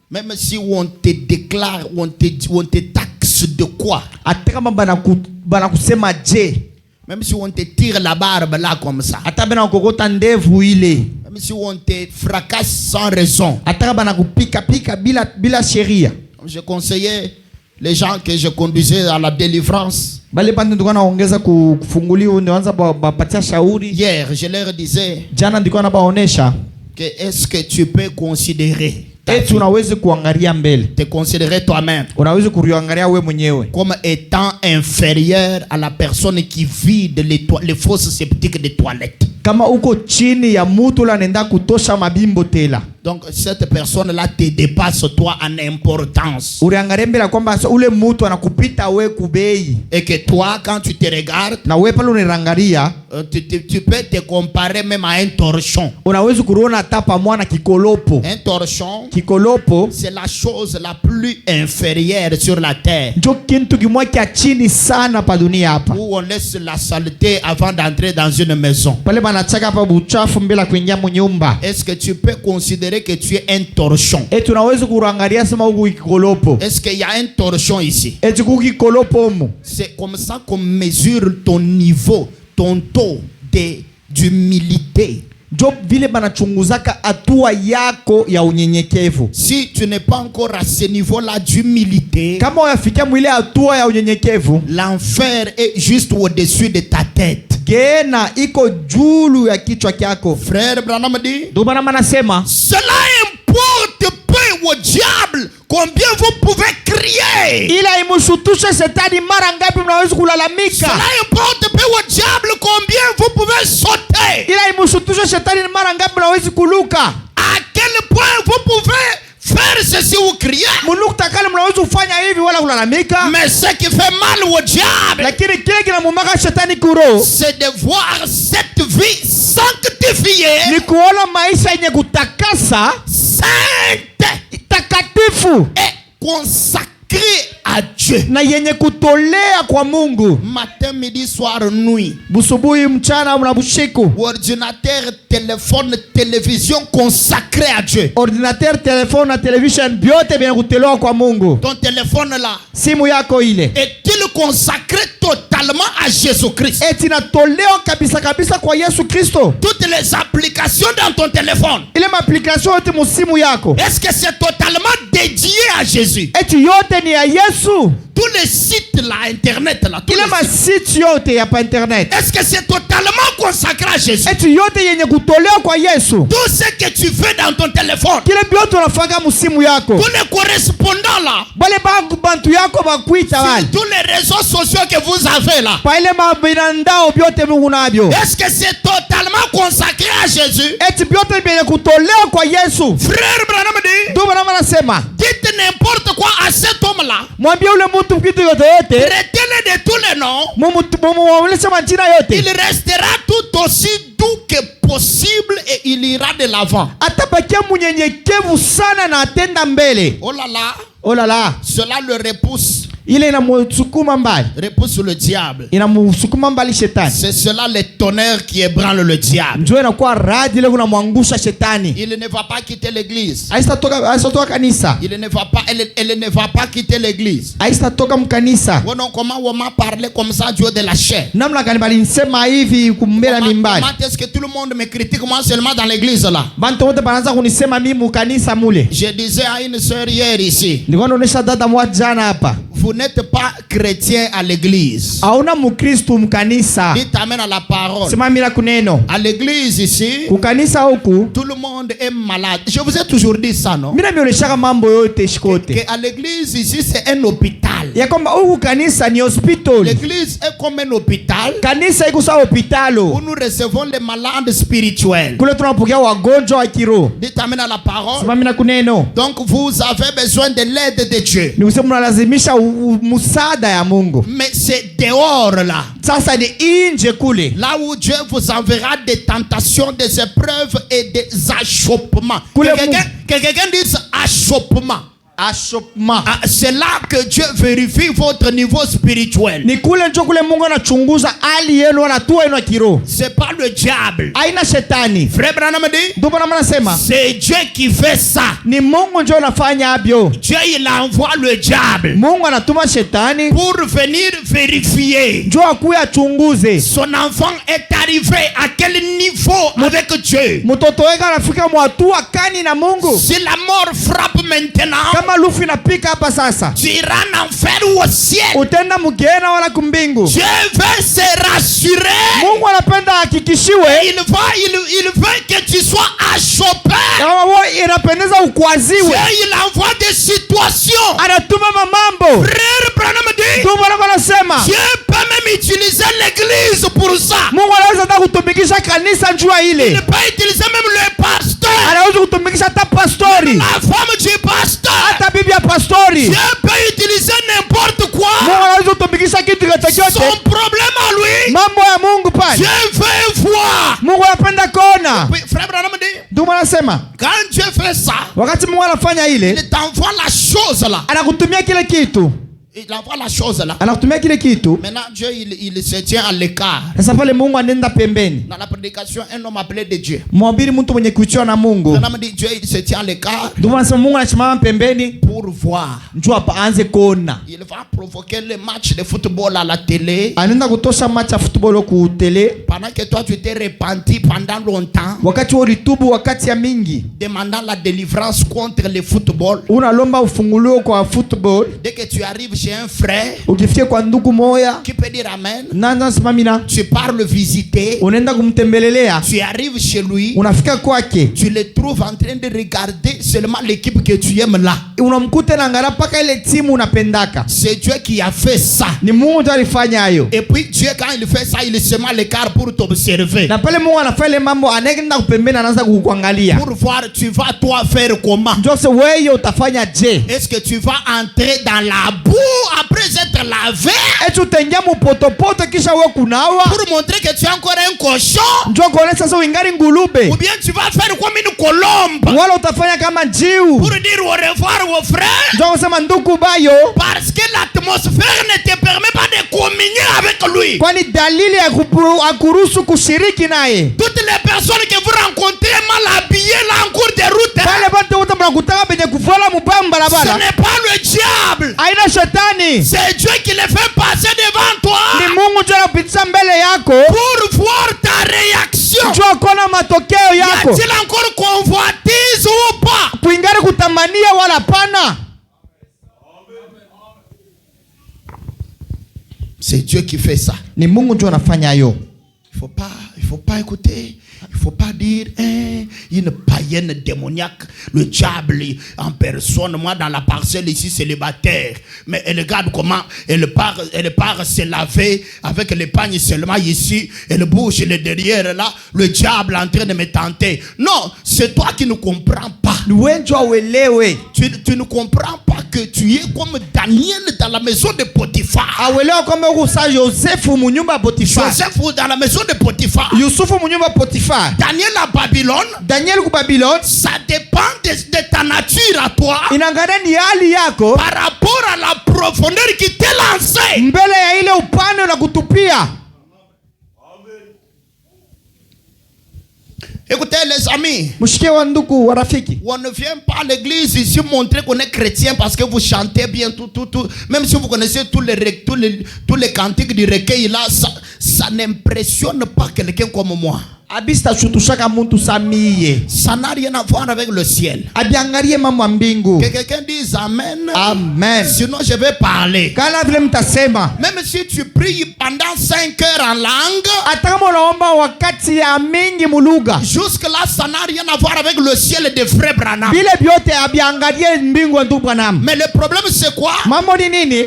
Même si on te déclare, on te taxe de quoi? Hata kama bana kusema je. Même si on te tire la barbe là comme ça. Hata bana kokota ndevu ile. Même si on te fracasse sans raison. Hata kama bana kupika bila sheria. Je conseillais les gens que je conduisais à la délivrance. Bale pande ndiko naongeza kufunguliwa ndoanza bapatia shauri. Hier, je leur disais. Jana ndiko nabaonesha. Que est-ce que tu peux considérer? Eti unaweza kuangalia mbele. Te considérer toi-même. Unaweza kuangalia wewe mwenyewe. Comme étant inférieur à la personne qui vide les fosses septiques des toilettes. Kama uko chini ya mutu la nenda kutosha mabimbo tela. Donc cette personne-là te dépasse toi en importance. Uriangalia mbele kwamba ule mutu anakupita wewe kubei. Et que toi quand tu te regardes, na wewe pale unirangalia, tu peux te comparer même à un torchon. Unaweza kuona hata pamoja na kikolopo. Un torchon, kikolopo, c'est la chose la plus inférieure sur la terre. Ndio kitu kimoja cha chini sana pa dunia hapa. Où on laisse la saleté avant d'entrer dans une maison. Pale banachaka hapa buchafu mbele kuingia mnyumba. Est-ce que tu peux considérer que tu es un torchon? Et tunaweza kuangalia sema huko kikolopo. Est-ce qu'il y a un torchon ici? Et tu kikolopo mu. C'est comme ça qu'on mesure ton niveau, ton taux d'humilité. Job vile banachunguzaka hatua yako ya unyenyekevu. Si tu n'es pas encore à ce niveau-là d'humilité, kama unafikia mwile hatua ya unyenyekevu, l'enfer est juste au-dessus de ta tête. Gena iko julu ya kichwa kyako. Frère Branham dit, ndio Branham anasema, cela importe peu au diable combien vous pouvez crier. Ila imushutushe shetani mara ngapi mnaweza kulalamika. Cela importe peu au diable combien vous pouvez sauter. Ila imushutushe shetani mara ngapi mnaweza kuluka. À quel point vous pouvez faire ceci ou crier. Munukta kale mnaweza kufanya hivi wala kulalamika. Mais ce qui fait mal au diable, lakini kile kinamumaka shetani kuro, c'est de voir cette vie sanctifiée, ni kuona maisha yenye kutakasa, sainte, takatifu, et consacrée à Dieu, na yenye kutolea kwa Mungu. Matin, midi, soir, nuit. Busubuhi, mchana na bushiku. Ordinateur, téléphone, télévision consacré à Dieu. Ordinateur, téléphone na television byote bien kutolewa kwa Mungu. Ton téléphone là, simu yako ile, est-il consacré totalement à Jésus-Christ? Eti natolewa kabisa kabisa kwa Yesu Kristo. Toutes les applications dans ton téléphone, ile application yote musimu yako, est-ce que c'est totalement dédié à Jésus? Eti yote ni ya Yesu. Tous les sites là, internet là, tous les sites yote ya pa internet, est-ce que c'est totalement consacré à Jésus? Eti yote yenye kutolewa kwa Yesu. Tout ce que tu fais dans ton téléphone, kile byote unafanya musimu yako, tous les correspondants là, bale bantu yako bakuita wale, tous les réseaux sociaux que vous avez là, pa ile mabinandao byote Mungu nabyo, est-ce que c'est totalement consacré à Jésus? Eti byote yenye kutolewa kwa Yesu. Frère Branham dit, ndio Branham anasema, dites n'importe quoi à cet homme là, mwambie ule mtu kitu yote, traitez-le de tous les noms, il restera tout aussi doux que possible et il ira de l'avant. Atabakia munyenyekevu sana na atenda mbele. Oh là là, oh là là, cela le repousse. ile inamsukuma mbali, repousse le diable. inamsukuma mbali shetani. C'est cela le tonnerre qui ébranle le diable. Njoo inakuwa radi ile kunamwangusha shetani. Il ne va pas quitter l'église. Aisatoka kanisa. Il ne va pas, elle ne va pas quitter l'église. Aisatoka mkanisa. Bon, comment on m'a parlé comme ça Dieu de la chair? Namna gani bali nisema hivi kumbela mimbali. Comment est-ce que tout le monde me critique moi seulement dans l'église là? Bantu wote banaanza kunisema mimi mukanisa mule. Je disais à une sœur hier ici. Nilikuwa naonesha dada mmoja jana hapa. Vous n'êtes pas chrétien à l'église. Hauna mkristo mkanisa. Dites amen à la parole. Sema mila kuneno. À l'église ici, kukanisa huku tout le monde est malade. Je vous ai toujours dit ça, non? Mimi naonyesha mambo yote shikote. Que à l'église ici c'est un hôpital. Ya kwamba huku kanisa ni hospital. L'église est comme un hôpital. Kanisa iko sawa hospitalo. Où nous recevons les malades spirituels. Kule tunapokea wagonjwa wa kiroho. Dites amen à la parole. Sema mila kuneno. Donc vous avez besoin de l'aide de Dieu. Ni kusema mnalazimisha msaada ya Mungu. Mais c'est dehors là. Sasa ni nje kule. Là où Dieu vous enverra des tentations, des épreuves et des achoppements. Que quelqu'un dise achoppement. Achoppement. C'est là que Dieu vérifie votre niveau spirituel. Ni kule njo kule Mungu anachunguza hali yenu na hatua yenu ya kiroho. C'est pas le diable. Aina shetani. Frère Branham dit. Ndio Branham anasema. C'est Dieu qui fait ça. Ni Mungu ndio anafanya habyo. Dieu il envoie le diable. Mungu anatuma shetani pour venir vérifier. Ndio akuya achunguze. Son enfant est arrivé à quel niveau avec Dieu? Mtoto wake anafika mwatua kani na Mungu. Si la mort frappe maintenant. Kama lufu inapika hapa sasa. Tu iras en enfer ou au ciel. Utenda mgena wala kumbingu. Dieu veut se rassurer. Mungu anapenda hakikishiwe. Il veut que tu sois achoppé. Inapendeza ukwaziwe. Dieu il envoie des situations. Anatuma mambo. Frère Branham dit. Ndio Branham anasema. Dieu peut même utiliser l'église pour ça. Mungu anaweza hata kutumikisha kanisa njua ile. Il peut utiliser même le pasteur. Anaweza kutumikisha hata pastori. La femme du pasteur. Hata bibi ya pastori. Dieu peut utiliser n'importe quoi. Mungu anaweza kutumikisha kitu chochote. Son problème à lui. Mambo ya Mungu pale. Dieu veut voir. Mungu anapenda kuona. Frère Branham dit. Ndio anasema. Quand Dieu fait ça. Wakati Mungu anafanya ile. Il t'envoie la chose là. Anakutumia kile kitu. Il envoie la chose là. Anakutumia kile kitu. Maintenant Dieu il se tient à l'écart. Sasa pale Mungu anaenda pembeni. Dans la prédication un homme appelé de Dieu. Mhubiri mtu mwenye kuitiwa na Mungu. Branham dit Dieu il se tient à l'écart. Ndio anasema Mungu anasimama pembeni pour voir. Njoo hapa aanze kuona. Il va provoquer le match de football à la télé. Anaenda kutosha match ya football ku tele. Pendant que toi tu t'es repenti pendant longtemps. Wakati ulitubu wakati ya mingi. Demandant la délivrance contre le football. Unalomba ufunguliwe kwa football. Dès que tu arrives chez un frère. Ukifikia kwa ndugu moya. Qui peut dire amen? Nanda simamina. Tu pars le visiter. Unaenda kumtembelelea. Tu arrives chez lui. Unafika kwake. Tu le trouves en train de regarder seulement l'équipe que tu aimes là. Unamkuta na ngara paka ile timu unapendaka. C'est Dieu qui a fait ça. Ni Mungu ndiye alifanya hayo. Et puis Dieu quand il fait ça, il se met à l'écart pour t'observer. Na pale Mungu anafanya ile mambo anaenda kupembeni anaanza kukuangalia. Pour voir tu vas toi faire comment. Ndio sasa wewe utafanya je? Est-ce que tu vas entrer dans la boue après être lavé? Eti utaingia mupotopoto kisha wewe kunawa? Pour montrer que tu es encore un cochon? Ndio kuonesha sasa uingari ngulube. Ou bien tu vas faire comme une colombe? Wala utafanya kama njiu. Pour dire au revoir aux frères? Ndio kusema ndugu bayo. Parce que l'atmosphère ne te permet pas de communier avec lui. Kwani dalili ya kuruhusu kushiriki naye. Toutes les personnes que vous rencontrez mal habillées là en cours de route. Pale watu wote mnakutana penye kuvala mubaya barabara. Ce n'est pas le diable. Aina shetani. C'est Dieu qui le fait passer devant toi. Ni Mungu ndiye anapitisha mbele yako. Pour voir ta réaction. Njoo kuona matokeo yako. Y a-t-il encore convoitise ou pas? Kuingari kutamania wala pana. C'est Dieu qui fait ça. Ni Mungu ndiye anafanya hayo. Il faut pas écouter. Il faut pas dire une païenne démoniaque, le diable en personne. Moi dans la parcelle ici célibataire, mais elle regarde comment elle part se laver avec les pagnes seulement ici, elle bouge le derrière là, le diable en train de me tenter. Non, c'est toi qui ne comprends pas. Tu Tu ne comprends pas que tu es comme Daniel dans la maison de Potiphar. Awelewa kwamba uko sa Yosefu mu nyumba ya Potiphar. Joseph dans la maison de Potiphar. Yusufu mu nyumba ya Potiphar. Daniel à Babylone. Daniel ku Babylone. Ça dépend de ta nature à toi. Inangana ni hali yako par rapport à la profondeur qui t'est lancée. Mbele ya ile upande na kutupia. Écoutez les amis, on ne vient pas à l'église ici montrer qu'on est chrétien parce que vous chantez bien tout. Même si vous connaissez tous les cantiques du recueil là, ça n'impressionne pas quelqu'un comme moi. Ça n'a rien à voir avec le ciel. Que quelqu'un dise amen. Amen. Sinon je vais parler. Même si tu pries pendant 5 heures en langue, jusque là ça n'a rien à voir avec le ciel de frère Branham. Mais le problème c'est quoi?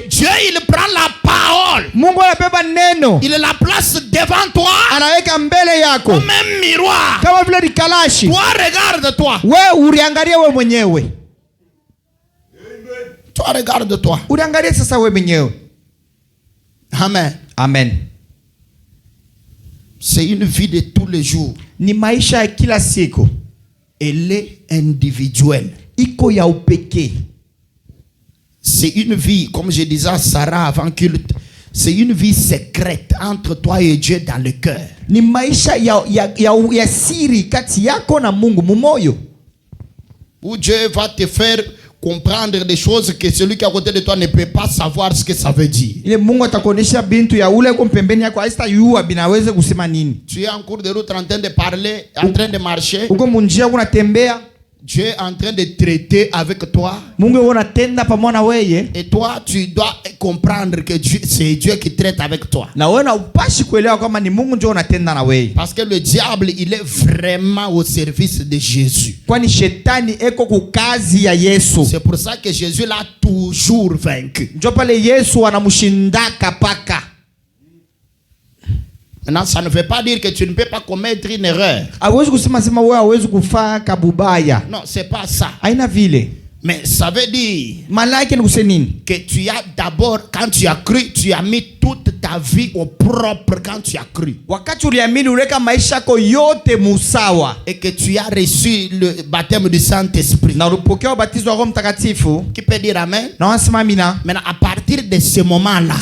Dieu il prend la parole, il la place devant toi comme un miroir. Toi regarde-toi. Toi regarde-toi. Amen. Amen. C'est une vie de tous les jours. Ni maisha ya kila siku. Elle est individuelle. Iko ya upekee. C'est une vie, comme je disais à Sarah avant culte, c'est une vie secrète entre toi et Dieu dans le cœur. Ni maisha ya siri kati yako na Mungu mumoyo. Où Dieu va te faire comprendre des choses que celui qui est à côté de toi ne peut pas savoir ce que ça veut dire. Ile Mungu atakuonesha bintu ya ule kwa pembeni yako haista yua binaweza kusema nini. Tu es en cours de route en train de parler, en train de marcher. Uko munjia unatembea. Dieu est en train de traiter avec toi. Et toi, tu dois comprendre que c'est Dieu qui traite avec toi. Parce que le diable, il est vraiment au service de Jésus. C'est pour ça que Jésus l'a toujours vaincu. Maintenant, ça ne veut pas dire que tu ne peux pas commettre une erreur. Non, c'est pas ça. Mais ça veut dire que tu as d'abord, quand tu as cru, tu as mis toute ta vie au propre quand tu as cru. Et que tu as reçu le baptême du Saint-Esprit. Qui peut dire amen? Maintenant, à partir de ce moment-là,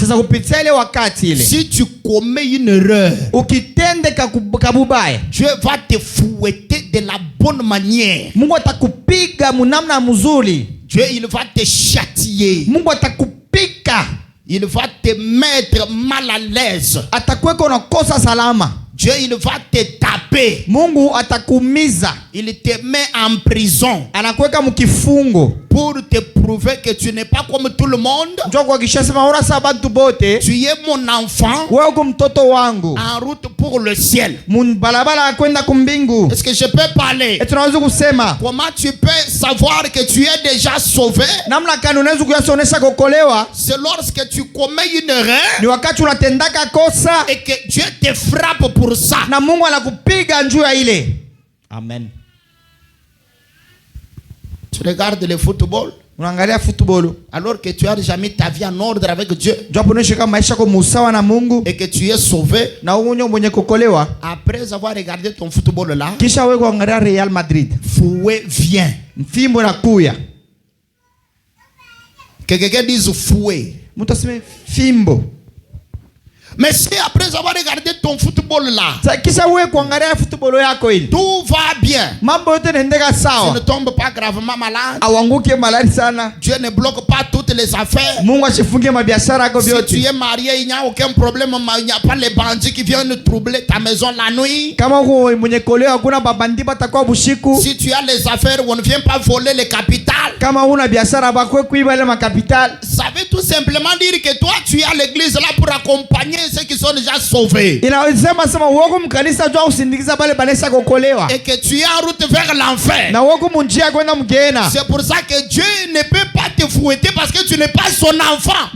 si tu commets une erreur, Dieu va te fouetter de la bonne manière. Dieu, il va te châtier. Il va te mettre mal à l'aise. Dieu, il va te taper. Il te met en prison pour te prouver que tu n'es pas comme tout le monde. Tu es mon enfant en route pour le ciel. Est-ce que je peux parler? Comment tu peux savoir que tu es déjà sauvé? C'est lorsque tu commets une erreur et que Dieu te frappe pour ça. Amen. Tu regardes le football. Alors que tu as déjà mis ta vie en ordre avec Dieu et que tu es sauvé, après avoir regardé ton football là, fouet vient. Que quelqu'un dise fouet. Mais si après avoir regardé ton football là, tout va bien, tu ne tombes pas gravement malade, Dieu ne bloque pas toutes les affaires. Si tu es marié, il n'y a aucun problème, il n'y a pas les bandits qui viennent troubler ta maison la nuit. Si tu as les affaires, on ne vient pas voler le capital. Ça veut tout simplement dire que toi tu es à l'église là pour accompagner ceux qui sont déjà sauvés. Et que tu es en route vers l'enfer. C'est pour ça que Dieu ne peut pas te fouetter parce que tu n'es pas son enfant.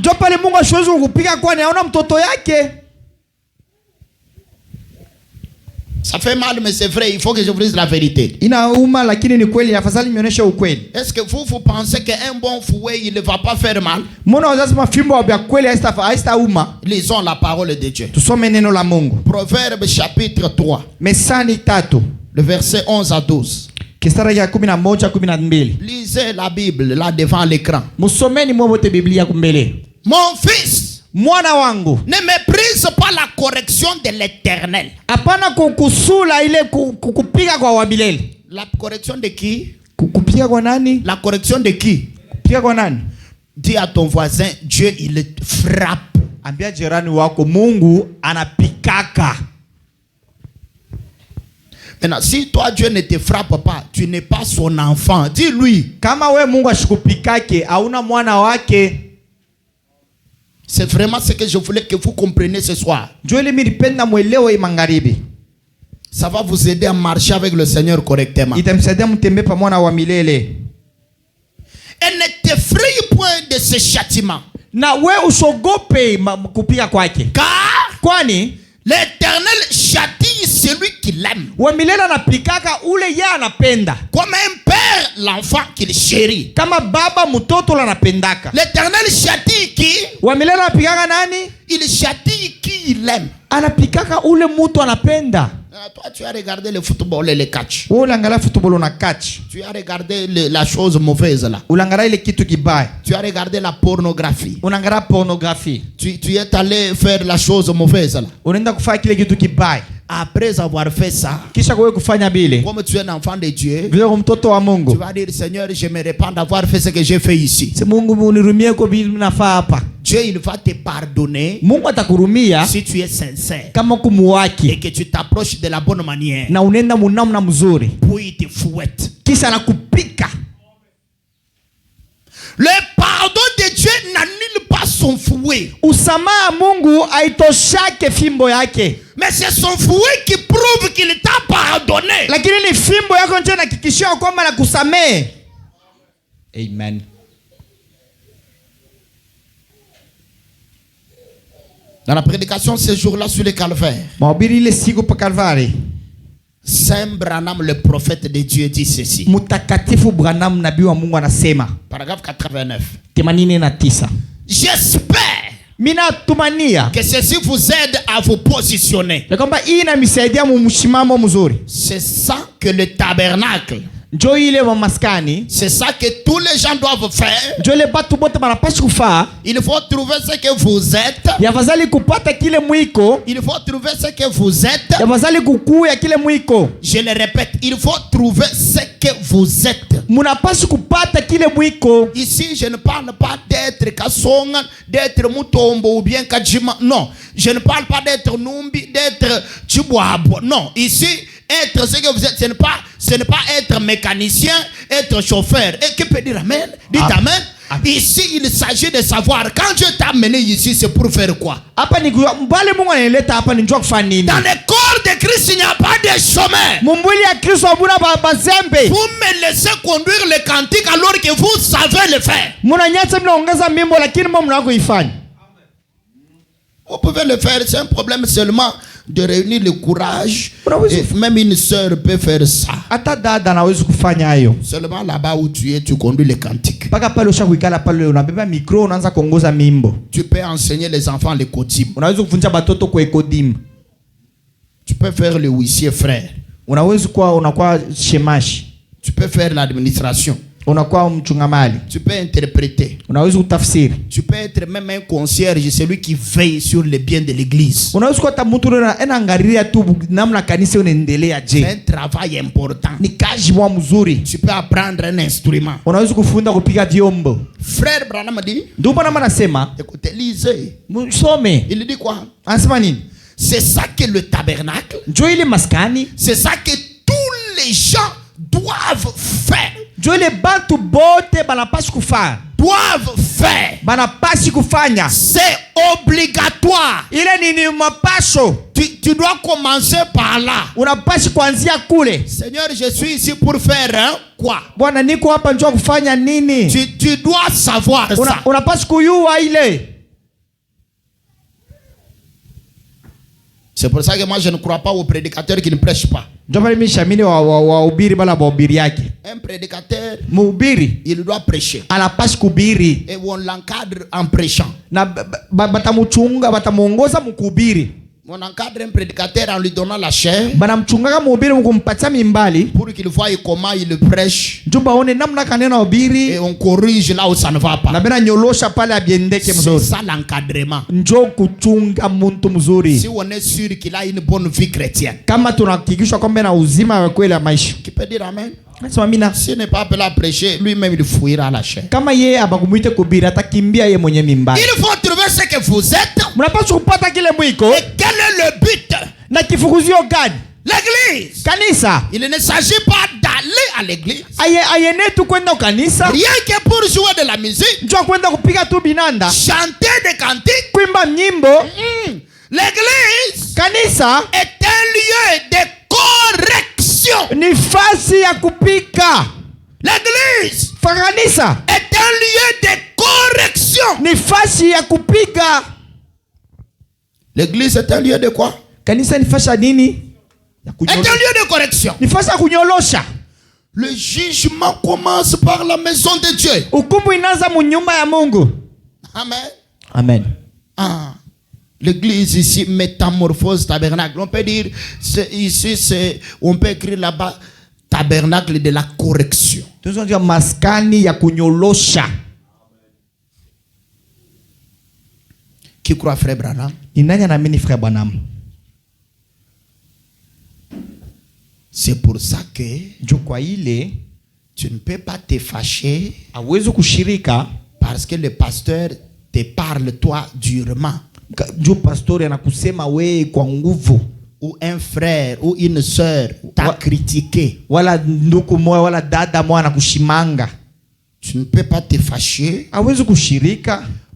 Ça fait mal, mais c'est vrai, il faut que je vous dise la vérité. Inauma lakini ni kweli, afadhali nionyeshe ukweli. Est-ce que vous pensez qu'un bon fouet, il ne va pas faire mal? Mbona wazazi mafimbo vya kweli haitauma? Lisons la parole de Dieu. Tusome neno la Mungu. Proverbe chapitre 3. Methali 3. Le verset 11 à 12. Kistari ya 11-12. Lisez la Bible là devant l'écran. Musomeni mwote Biblia kumbele. Mon fils, mwana wangu, ne méprise pas la correction de l'Éternel. Hapana kukusula ile kupiga kwa wabilele. La correction de qui? Kupiga kwa nani? La correction de qui? Kupiga kwa nani? Dis à ton voisin, Dieu il frappe. Ambia jirani wako, Mungu anapikaka. Maintenant, si toi Dieu ne te frappe pas, tu n'es pas son enfant. Dis-lui. Kama we Mungu ashikupikake, hauna mwana wake. C'est vraiment ce que je voulais que vous compreniez ce soir. Ça va vous aider à marcher avec le Seigneur correctement. Et ne t'effraie point de ce châtiment. Car l'Éternel châtie celui qui l'aime. Comme un père l'enfant qu'il chérit. L'Éternel châtie qui? Il châtie qui il aime. Toi, tu as regardé le football et le catch. Tu as regardé la chose mauvaise là. Tu as regardé la pornographie. Tu es allé faire la chose mauvaise là. Après avoir fait ça, comme tu es un enfant de Dieu, tu vas dire, Seigneur, je me répands d'avoir fait ce que j'ai fait ici. Dieu il va te pardonner si tu es sincère et que tu t'approches de la bonne manière. Puis il te fouette. Le pardon de Dieu n'annule pas son fouet. Mais c'est son fouet qui prouve qu'il t'a pardonné. Amen. Dans la prédication ce jour-là sur le calvaire, Saint Branham, le prophète de Dieu, dit ceci. Paragraphe 89. J'espère que ceci vous aide à vous positionner. C'est ça que le tabernacle, c'est ça que tous les gens doivent faire. Il faut trouver ce que vous êtes. Il faut trouver ce que vous êtes. Je le répète, il faut trouver ce que vous êtes. Ici, je ne parle pas d'être Kasonga, d'être Mutombo ou bien Kajima. Non, je ne parle pas d'être Numbi, d'être Chibuabo. Non, ici, être ce que vous êtes, ce n'est pas être mécanicien, être chauffeur. Et que peut dire amen? Dites amen. Ici, il s'agit de savoir, quand Dieu t'a amené ici, c'est pour faire quoi? Dans le corps de Christ, il n'y a pas de chemin. Vous me laissez conduire le cantique alors que vous savez le faire. Vous pouvez le faire, c'est un problème seulement de réunir le courage. Et même une sœur peut faire ça. Seulement là-bas où tu es, tu conduis le cantique. Tu peux enseigner les enfants le kodim. Tu peux faire le huissier frère. Tu peux faire l'administration. Tu peux interpréter. Tu peux être même un concierge, celui qui veille sur les biens de l'église. C'est un travail important. Tu peux apprendre un instrument. Frère Branham dit, écoutez, lisez. Il dit quoi? C'est ça que le tabernacle, c'est ça que tous les gens doivent faire. Doivent faire. C'est obligatoire. Tu dois commencer par là. Seigneur, je suis ici pour faire quoi? Tu dois savoir ça. C'est pour ça que moi je ne crois pas aux prédicateurs qui ne prêchent pas. Un prédicateur, il doit prêcher. Et on l'encadre en prêchant. On encadre un prédicateur en lui donnant la chair pour qu'il voie comment il prêche. Et on corrige là où ça ne va pas. C'est ça l'encadrement. Si on est sûr qu'il a une bonne vie chrétienne, qui peut dire amen? S'il n'est pas appelé à prêcher, lui-même il fuira la chair. Il faut trouver ce que vous êtes. Et quel est le but? L'église. Il ne s'agit pas d'aller à l'église. Rien que pour jouer de la musique, chanter des cantiques. L'église est un lieu de correction. L'église est un lieu de correction. L'église est un lieu de quoi? Est un lieu de correction. Le jugement commence par la maison de Dieu. Amen. Amen. Ah. L'église ici, métamorphose tabernacle. On peut dire, ici, on peut écrire là-bas, tabernacle de la correction. Qui croit frère Branham? C'est pour ça que tu ne peux pas te fâcher parce que le pasteur te parle toi durement. Ou un frère ou une sœur t'a critiqué. Tu ne peux pas te fâcher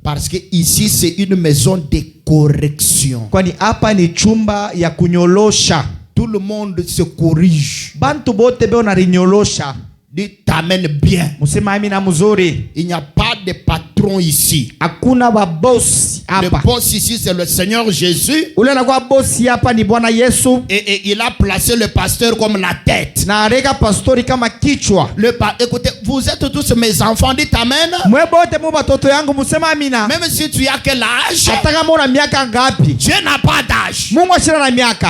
parce que ici c'est une maison de correction. Tout le monde se corrige. Dis t'amène bien. Il n'y a pas de patron ici. Le boss ici c'est le Seigneur Jésus. Et il a placé le pasteur comme la tête. Écoutez, vous êtes tous mes enfants. Dites amen. Même si tu as quel âge, Dieu n'a pas d'âge.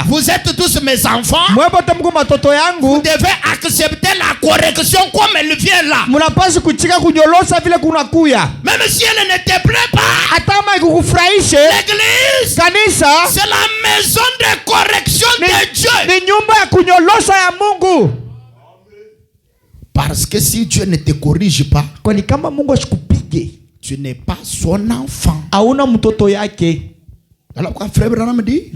Vous êtes tous mes enfants. Vous devez accepter la correction comme elle vient là. Même si elle ne te plaît pas, l'église, c'est la maison de correction de Dieu. Parce que si Dieu ne te corrige pas, tu n'es pas son enfant. Alors quand frère Branham me dit,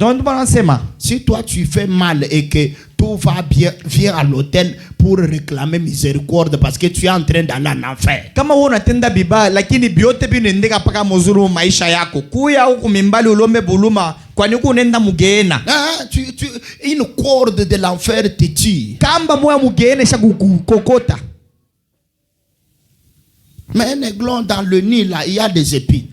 si toi tu fais mal et que tout va bien, viens à l'autel pour réclamer miséricorde parce que tu es en train d'aller en enfer. Une corde de l'enfer te tire. Mais un aiglon dans le nid là, il y a des épines.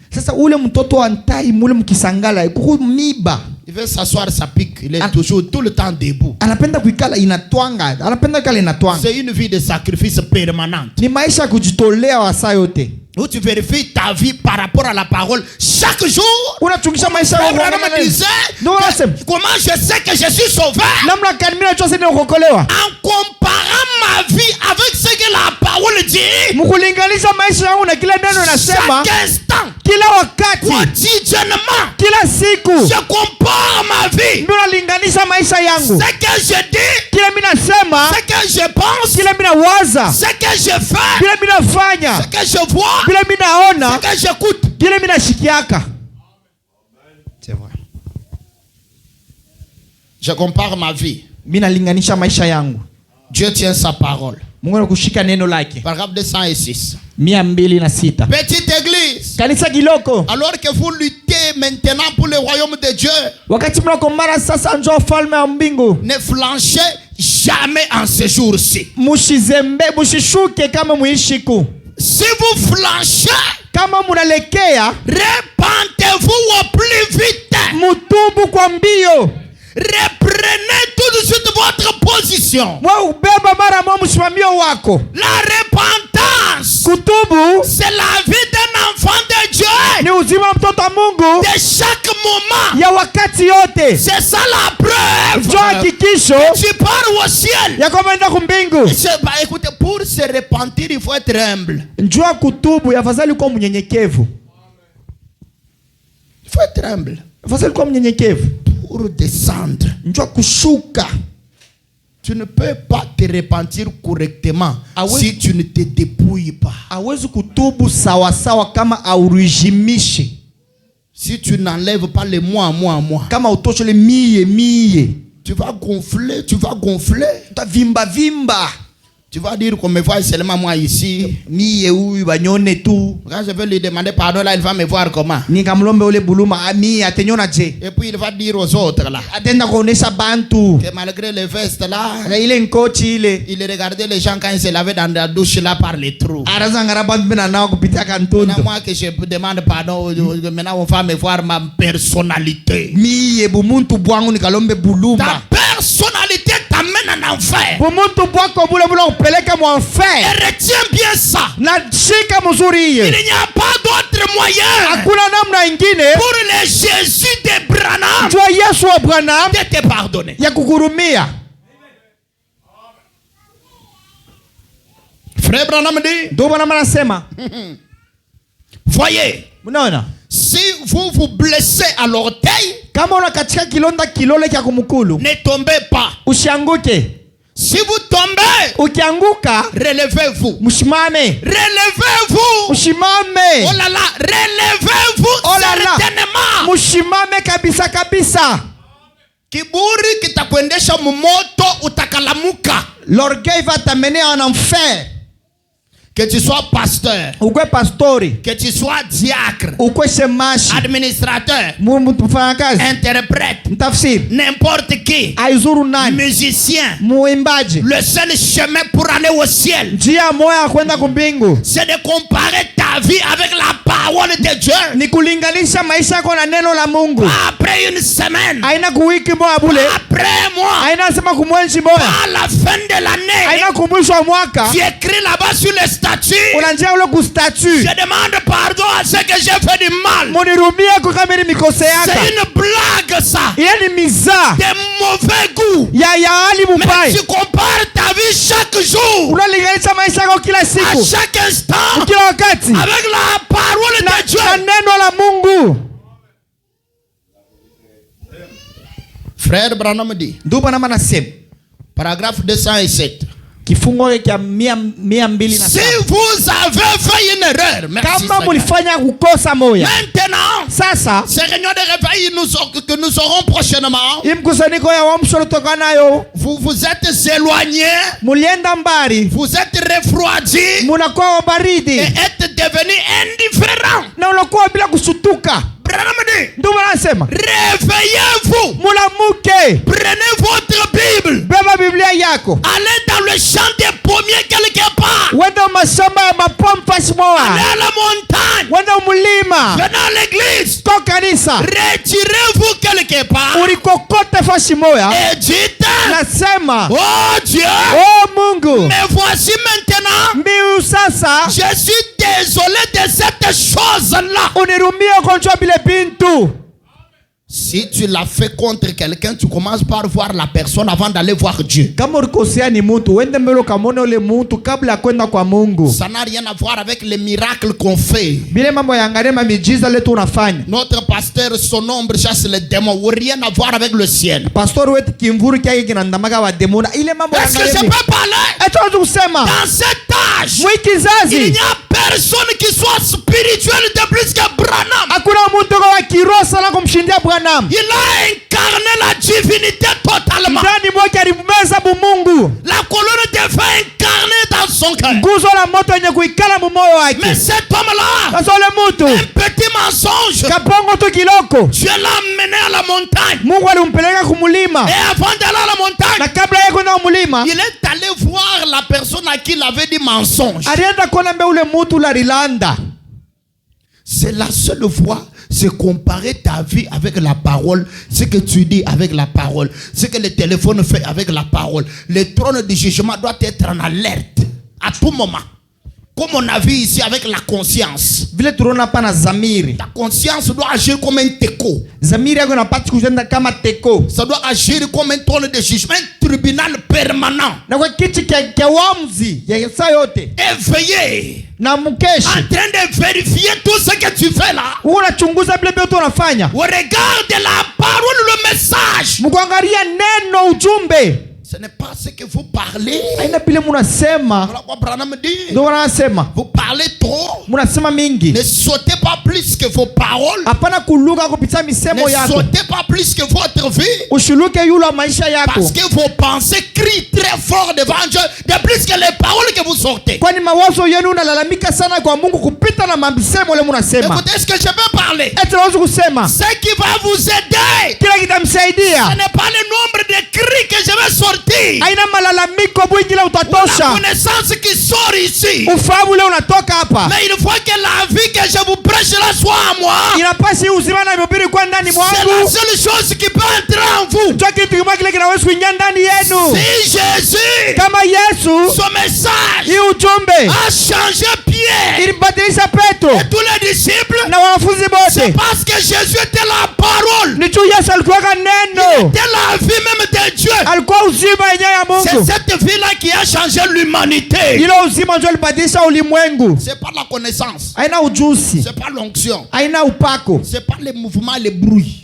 Il veut s'asseoir, ça pique. Il est toujours tout le temps debout. C'est une vie de sacrifice permanente. Où tu vérifies ta vie par rapport à la parole chaque jour. Comment je sais que je suis sauvé? En comparant ma vie avec ce que la parole dit. Chaque instant, quotidiennement, je compare ma vie. Ce que je dis, ce que je pense, ce que je fais, ce que je vois, ce que j'écoute. C'est vrai. Je compare ma vie. Dieu tient sa parole. Paragraphe 206. Petite église. Alors que vous luttez maintenant pour le royaume de Dieu, ne flanchez jamais en ce jour-ci. Si vous flanchez, répandez-vous au plus vite. reprenez tout de suite votre position. La repentance, c'est la vie d'un enfant de Dieu. De chaque moment, c'est ça la preuve. Tu pars au ciel. Écoutez, pour se repentir, il faut être humble. Il faut être humble. Pour descendre, tu ne peux pas te repentir correctement si tu ne te dépouilles pas. Si tu n'enlèves pas les moi. Tu vas gonfler. Tu vas dire qu'on me voit seulement moi ici. Quand je vais lui demander pardon, là, il va me voir comment. Et puis il va dire aux autres là que malgré les vestes là, il regardait les gens quand ils se lavaient dans la douche là par les trous. Maintenant moi que je demande pardon, maintenant on va me voir ma personnalité. Ta personnalité t'amène en enfer. Et retiens bien ça. Il n'y a pas d'autre moyen pour le Jésus de Branham de te pardonner. Frère Branham dit, voyez, si vous vous blessez à l'orteil, ne tombez pas. Si vous tombez, relevez-vous. Relevez-vous. Oh là là, relevez-vous certainement. Kiburi kitakuendesha moto utakalamuka. L'orgueil va t'amener en enfer. Que tu sois pasteur, que tu sois diacre, administrateur, interprète, n'importe qui, musicien, le seul chemin pour aller au ciel, c'est de comparer ta vie avec la parole de Dieu. Après une semaine, après moi, à la fin de l'année, tu écris là-bas sur le statut. Je demande pardon à ceux que j'ai fait du mal. C'est une blague ça. De mauvais goût. Mais tu compares ta vie chaque jour, à chaque instant, avec la parole de Dieu. Frère Branham dit, paragraphe 207. Si vous avez fait une erreur, merci maintenant, ces réunions de réveil que nous aurons prochainement, vous vous êtes éloignés, vous êtes refroidis et êtes devenus indifférents. Réveillez-vous. Prenez votre Bible. Allez dans le champ des pommiers quelque part. Allez à la montagne. Venez à l'église. Retirez-vous quelque part. Et dites, oh Dieu, mais voici maintenant, je suis désolé de cette chose-là. Si tu l'as fait contre quelqu'un, tu commences par voir la personne avant d'aller voir Dieu. Ça n'a rien à voir avec les miracles qu'on fait. Notre pasteur, son ombre chasse les démons. Rien à voir avec le ciel. Est-ce que je peux parler? Dans cet âge, il n'y a personne qui soit spirituel de plus que Branham. Il a incarné la divinité totalement. La colonne de feu incarnée dans son cœur. Mais cet homme-là, un petit mensonge, Dieu l'a amené à la montagne. Et avant d'aller à la montagne, il est allé voir la personne à qui il avait dit mensonge. C'est la seule fois c'est comparer ta vie avec la parole, ce que tu dis avec la parole, ce que le téléphone fait avec la parole. Le trône du jugement doit être en alerte à tout moment. Comme on a vu ici avec la conscience. Ta conscience doit agir comme un teco. Ça doit agir comme un trône de jugement, un tribunal permanent. Éveillé. En train de vérifier tout ce que tu fais là. Au regard de la parole, le message. Ce n'est pas ce que vous parlez. Vous parlez trop. Ne sautez pas plus que vos paroles. Ne sautez pas plus que votre vie. Parce que vos pensées crient très fort devant Dieu, de plus que les paroles que vous sortez. Écoutez ce que je peux parler. Ce qui va vous aider, ce n'est pas le nombre de cris que je vais sortir. La connaissance qui sort ici. Mais il faut que la vie que je vous prêche là soit à moi. C'est la seule chose qui peut entrer en vous. Si Jésus, son message a changé pied, et tous les disciples, c'est parce que Jésus était la parole. Il était la vie même de Dieu. C'est cette vie-là qui a changé l'humanité. C'est pas la connaissance. C'est pas l'onction. C'est pas les mouvements, les bruits.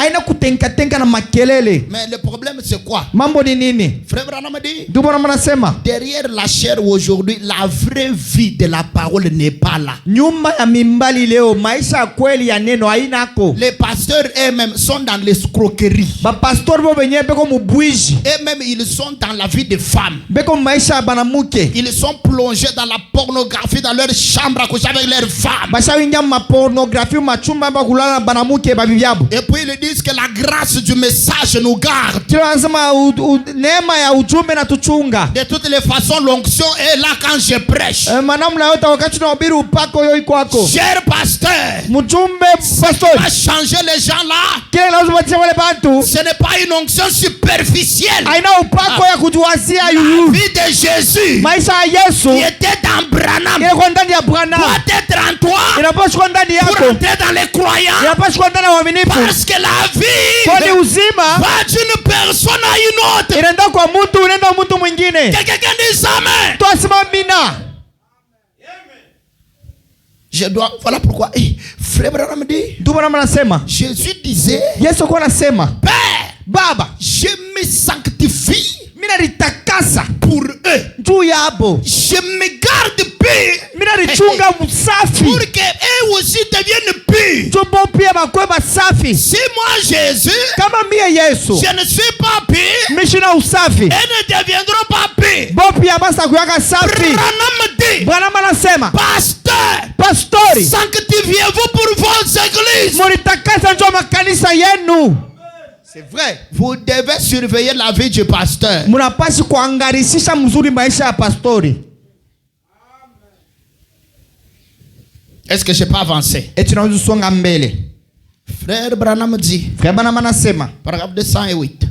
Mais le problème c'est quoi? Frère Branham dit, derrière la chair aujourd'hui, la vraie vie de la parole n'est pas là. Les pasteurs eux-mêmes sont dans l'escroquerie. Eux-mêmes ils sont dans la vie des femmes. Ils sont plongés dans la pornographie dans leur chambre à coucher avec leurs femmes. Et puis ils disent que la grâce du message nous garde. De toutes les façons, l'onction est là quand je prêche. Cher pasteur, ce qui va changer les gens là, ce n'est pas une onction superficielle. La vie de Jésus qui était dans Branham doit être en toi pour entrer dans les croyants. Parce que la vie va d'une personne à une autre. Quelqu'un dit amen. Je dois, voilà pourquoi frère Branham dit, Jésus disait, Père, Baba, je me sanctifie pour eux. Je me garde pur pour que eux aussi deviennent purs. Si moi Jésus, je ne suis pas pur, eux ne deviendront pas purs. Branham dit, pasteur, sanctifiez-vous pour vos églises. C'est vrai. Vous devez surveiller la vie du pasteur. Est-ce que je peux avancer? Frère Branham dit, paragraphe 208,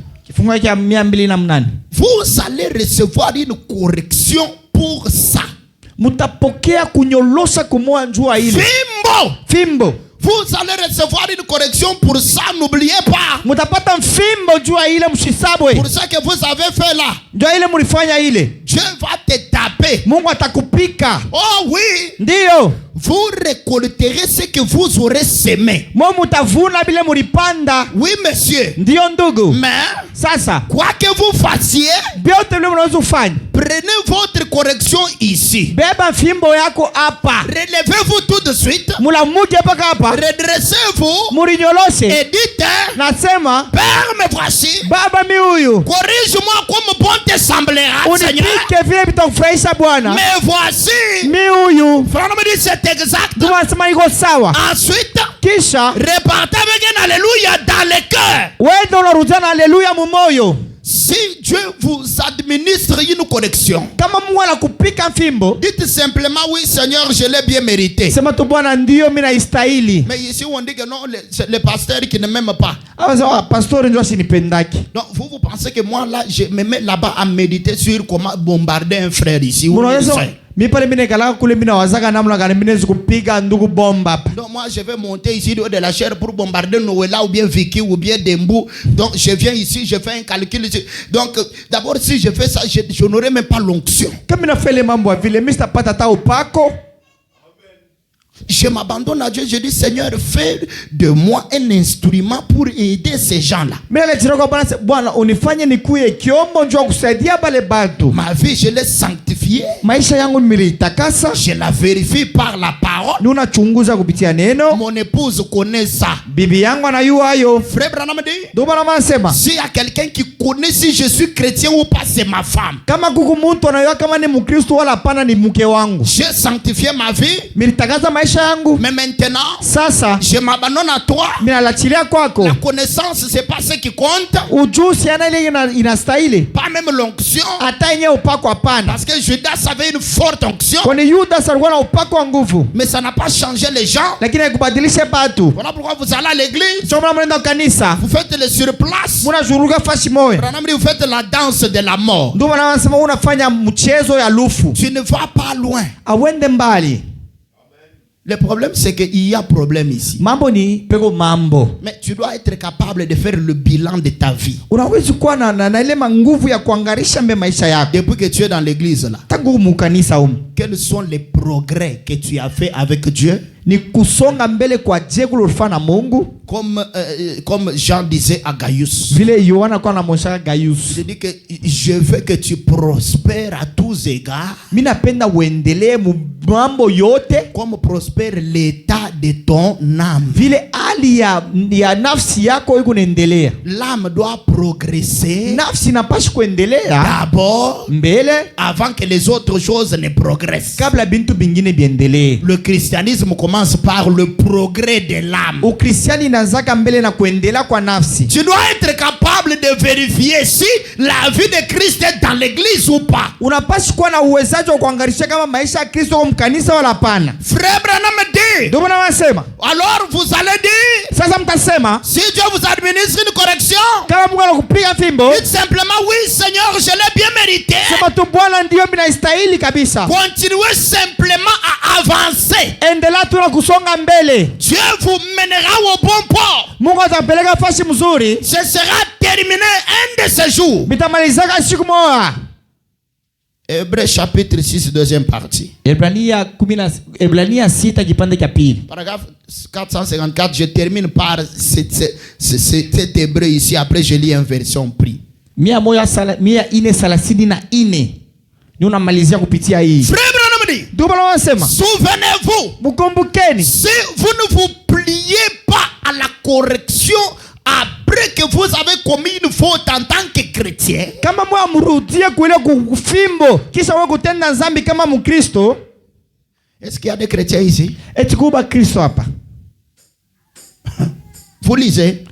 vous allez recevoir une correction pour ça. Fimbo. Vous allez recevoir une correction pour ça, n'oubliez pas. Pour ça que vous avez fait là, Dieu va te taper. Oh oui. Vous récolterez ce que vous aurez semé. Oui, monsieur. Mais quoi que vous fassiez, prenez votre correction ici. Relevez-vous tout de suite. Redressez-vous. Et dites, Père, me voici. Corrige-moi comme bon te semblera, Seigneur. Me voici. Frère, me dit c'est exact. Ensuite, repartez avec un alléluia dans le cœur. Si Dieu vous administre une correction, kama Mungu anakupika fimbo, dites simplement oui Seigneur, je l'ai bien mérité. Sema tu Bwana, ndio mimi naistahili. Mais ici on dit que non, le pasteur qui ne m'aime pas. Pasteur ndio asinipendaki. Donc vous pensez que moi là je me mets là-bas à méditer sur comment bombarder un frère ici. Non, moi je vais monter ici de la chair pour bombarder Noëlla ou bien Vicky ou bien Dembou. Donc je viens ici, je fais un calcul ici. Donc d'abord si je fais ça, je n'aurai même pas l'onction. Je m'abandonne à Dieu, je dis Seigneur, fais de moi un instrument pour aider ces gens-là. Ma vie, je l'ai sanctifiée. Je la vérifie par la parole. Mon épouse connaît ça. Frère Branham dit, s'il y a quelqu'un qui connaît si je suis chrétien ou pas, c'est ma femme. J'ai sanctifié ma vie. Mais maintenant, je m'abandonne à toi. La connaissance, c'est pas ce qui compte. Pas même l'onction. Parce que Judas avait une forte onction. Mais ça n'a pas changé les gens. Voilà pourquoi vous allez à l'église. Vous faites le surplace. Vous faites la danse de la mort. Tu ne vas pas loin. Le problème, c'est qu'il y a problème ici. Mais tu dois être capable de faire le bilan de ta vie. Depuis que tu es dans l'église là, quels sont les progrès que tu as fait avec Dieu? Comme Jean disait à Gaius, je dis que je veux que tu prospères à tous égards, comme prospère l'état de ton âme. L'âme doit progresser d'abord avant que les autres choses ne progressent. Le christianisme commence par le progrès de l'âme. Tu dois être capable de vérifier si la vie de Christ est dans l'église ou pas. Frère Branham dit, alors vous allez dire, si Dieu vous administre une correction, dites simplement oui Seigneur, je l'ai bien mérité. Continuez simplement à avancer. Dieu vous mènera au bon port. Ce sera terminé un de ces jours. Hébreux chapitre 6, deuxième partie. Paragraphe 454, je termine par cet hébreu ici. Après, je lis une version prix. Frère Branham dit, souvenez-vous, si vous ne vous pliez pas à la correction après que vous avez commis une faute en tant que chrétien, est-ce qu'il y a des chrétiens ici? Vous lisez,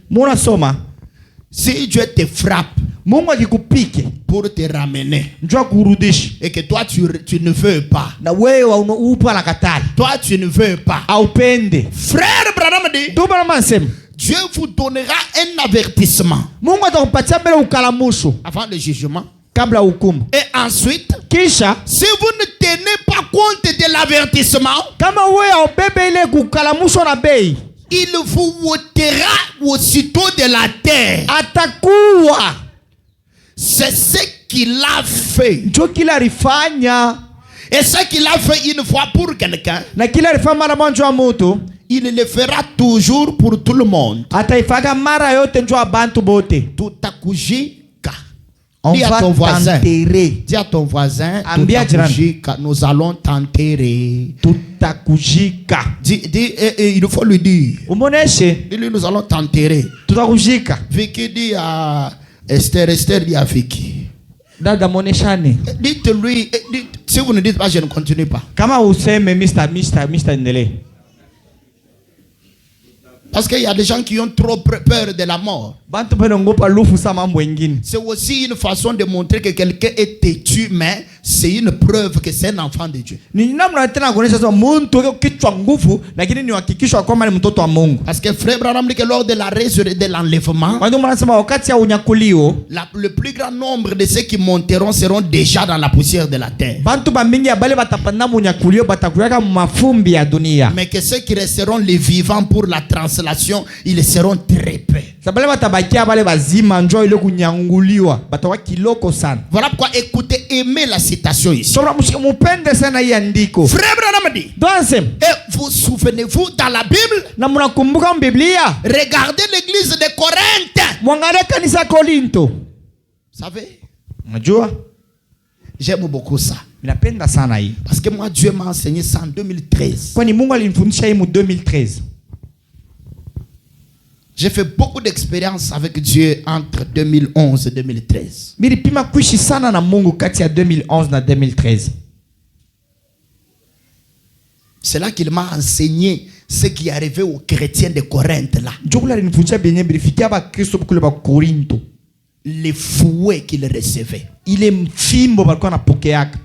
si Dieu te frappe pour te ramener et que toi tu ne veux pas, toi tu ne veux pas, frère Branham dit, Dieu vous donnera un avertissement avant le jugement. Et ensuite, si vous ne tenez pas compte de l'avertissement, il vous ôtera aussitôt de la terre. C'est ce qu'il a fait. Et ce qu'il a fait une fois pour quelqu'un, il le fera toujours pour tout le monde. Dis à ton voisin, nous allons t'enterrer. Il faut lui dire, dis-lui, nous allons t'enterrer. Vicky dit à Esther dit à Vicky, dites-lui, si vous ne dites pas, je ne continue pas. Parce qu'il y a des gens qui ont trop peur de la mort. C'est aussi une façon de montrer que quelqu'un est têtu, mais c'est une preuve que c'est un enfant de Dieu. Parce que frère Branham dit que lors de la résurrection, de l'enlèvement, le plus grand nombre de ceux qui monteront seront déjà dans la poussière de la terre. Mais que ceux qui resteront les vivants pour la translation, ils seront très peu. Voilà pourquoi écoutez, aimez la citation ici. Frère Branham dit, et vous souvenez-vous dans la Bible, regardez l'église de Corinthe. Vous savez, j'aime beaucoup ça. Parce que moi, Dieu m'a enseigné ça en 2013. J'ai fait beaucoup d'expériences avec Dieu entre 2011 et 2013. C'est là qu'il m'a enseigné ce qui arrivait aux chrétiens de Corinthe là. Les fouets qu'ils recevaient.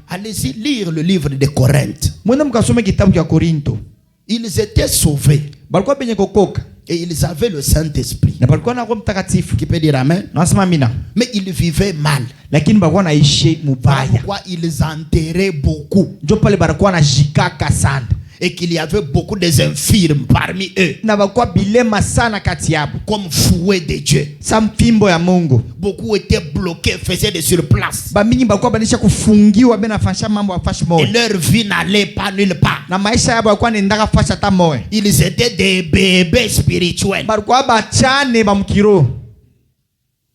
Allez-y lire le livre de Corinthe. Ils étaient sauvés. Et ils avaient le Saint-Esprit. Qui peut dire amen? Mais ils vivaient mal. Pourquoi ils enterraient beaucoup. Et qu'il y avait beaucoup des infirmes parmi eux. Comme fouets de Dieu. Beaucoup étaient bloqués, faisaient des surplaces. Et leur vie n'allait pas nulle part. Ils étaient des bébés spirituels.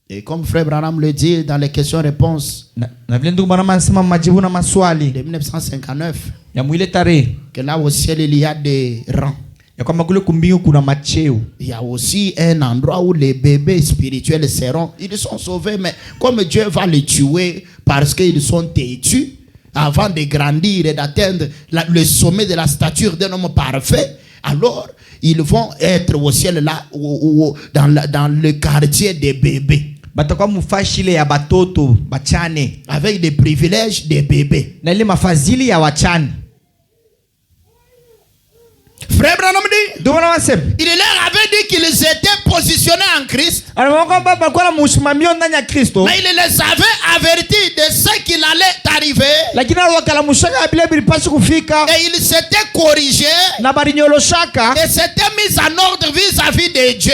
Et comme frère Branham le dit dans les questions-réponses de 1959, que là au ciel il y a des rangs. Il y a aussi un endroit où les bébés spirituels seront. Ils sont sauvés, mais comme Dieu va les tuer parce qu'ils sont têtus, avant de grandir et d'atteindre le sommet de la stature d'un homme parfait, alors ils vont être au ciel là, dans le quartier des bébés. Avec des privilèges des bébés. Frère Branham dit, il leur avait dit qu'ils étaient positionnés en Christ. Mais il les avait avertis de ce qu'il allait arriver. Et ils s'étaient corrigés. Et s'étaient mis en ordre vis-à-vis de Dieu.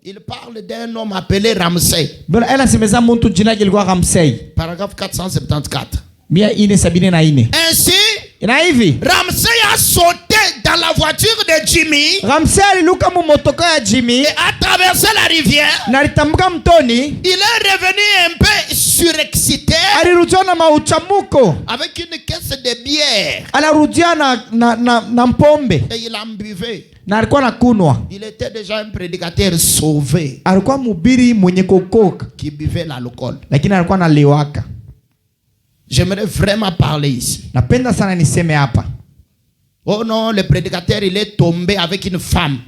Il parle d'un homme appelé Ramsey. Paragraphe 474. Ainsi, Ramsey a sauté dans la voiture de Jimmy. Et a traversé la rivière. Il est revenu un peu surexcité. Avec une caisse de bière. Et il en buvait. Il était déjà un prédicateur sauvé. Qui buvait l'alcool. J'aimerais vraiment parler ici. Oh non, le prédicateur il est tombé avec une femme.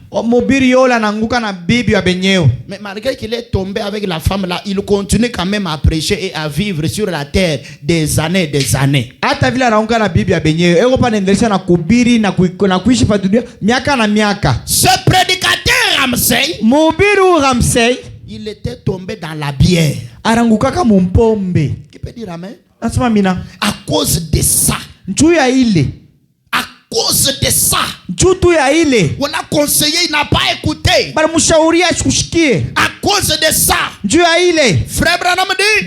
Mais malgré qu'il est tombé avec la femme là, il continue quand même à prêcher et à vivre sur la terre des années, des années. Ce prédicateur Ramsey, il était tombé dans la bière. Qui peut dire amen? À cause de ça. À cause de ça. On a conseillé, il n'a pas écouté. À cause de ça. Frère Branham dit,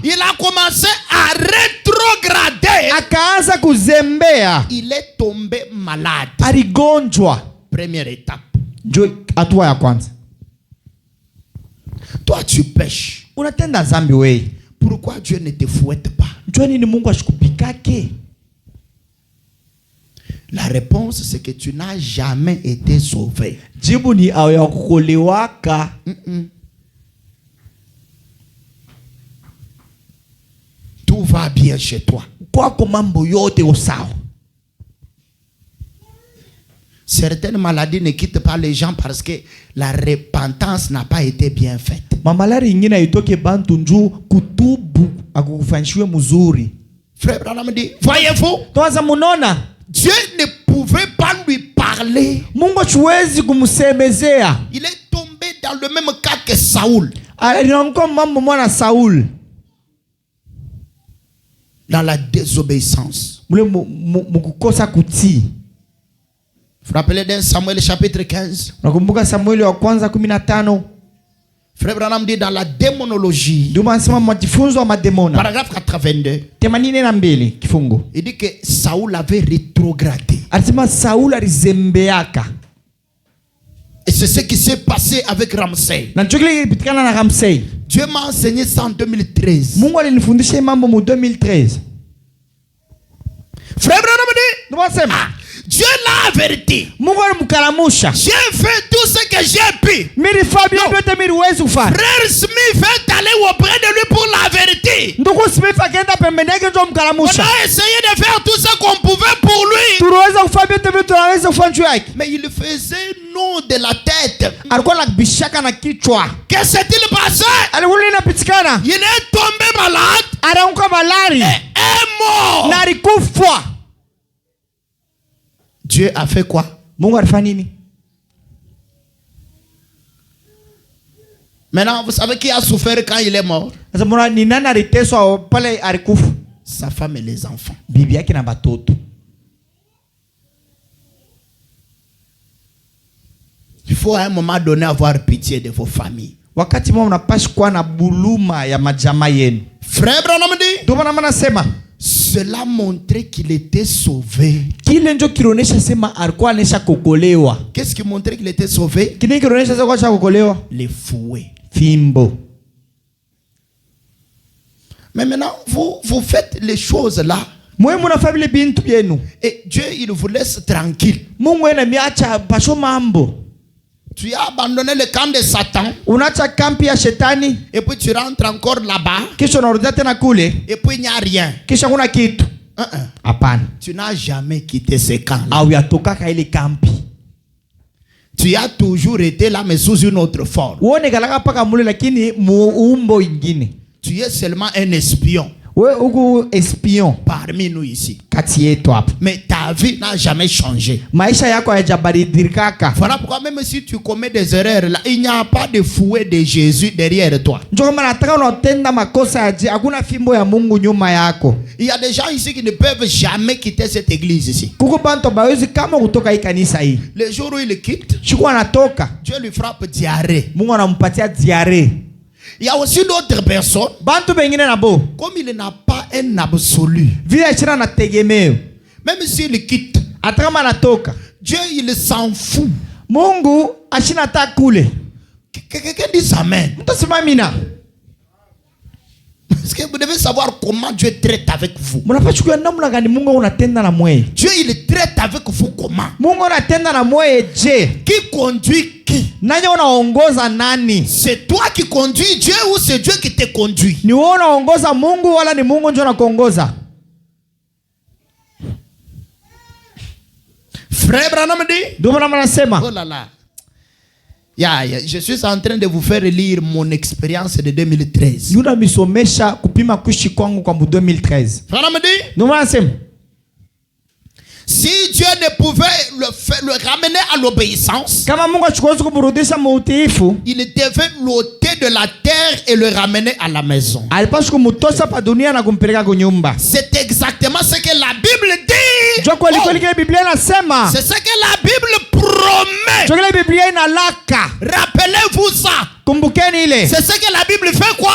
il a commencé à rétrograder. Il est tombé malade. Première étape. Toi tu pêches. Pourquoi Dieu ne te fouette pas? La réponse c'est que tu n'as jamais été sauvé. Tout va bien chez toi. Certaines maladies ne quittent pas les gens parce que la repentance n'a pas été bien faite. Mamalari ingine itoke bantu nju kutubu akufanyishwe mzuri. Frère Branham dit, voyez-vous, Dieu ne pouvait pas lui parler. Mungu chuwezi kumsemezea. Il est tombé dans le même cas que Saoul. Saoul. Dans la désobéissance. Vous rappelez dans Samuel chapitre 15. Frère Branham dit dans la démonologie. Paragraphe 82. Il dit que Saoul avait rétrogradé. Et c'est ce qui s'est passé avec Ramsey. Dieu m'a enseigné ça en 2013. Frère Branham dit, Dieu l'a averti. J'ai fait tout ce que j'ai pu. Frère Smith est allé auprès de lui pour l'avertir. On a essayé de faire tout ce qu'on pouvait pour lui. Mais il faisait non de la tête. Qu'est-ce qui s'est passé? Il est tombé malade et est mort. Dieu a fait quoi? Maintenant, vous savez qui a souffert quand il est mort? Sa femme et les enfants. Il faut à un moment donné avoir pitié de vos familles. Frère Branham dit, cela montrait qu'il était sauvé. Qu'est-ce qui montrait qu'il était sauvé? Les fouets. Mais maintenant, vous faites les choses là. Et Dieu, il vous laisse tranquille. Tu as abandonné le camp de Satan. Et puis tu rentres encore là-bas. Et puis il n'y a rien. Tu n'as jamais quitté ce camp. Tu as toujours été là, mais sous une autre forme. Tu es seulement un espion. Parmi nous ici. Mais ta vie n'a jamais changé. Voilà pourquoi même si tu commets des erreurs là, il n'y a pas de fouet de Jésus derrière toi. Il y a des gens ici qui ne peuvent jamais quitter cette église ici. Le jour où il quitte, Dieu lui frappe diarrhée. Il y a aussi d'autres personnes, comme il n'a pas un absolu, même s'il quitte, Dieu il s'en fout. Quelqu'un dit amen. Parce que vous devez savoir comment Dieu traite avec vous. Dieu il traite avec vous comment? Qui conduit qui? C'est toi qui conduis Dieu ou c'est Dieu qui te conduit? Frère Branham dit, oh là là. Je suis en train de vous faire lire mon expérience de 2013. Si Dieu ne pouvait le ramener à l'obéissance, il devait l'ôter de la terre et le ramener à la maison. C'est exactement ce que la Bible dit. Oh, c'est ce que la Bible promet. Rappelez-vous ça. C'est ce que la Bible fait quoi?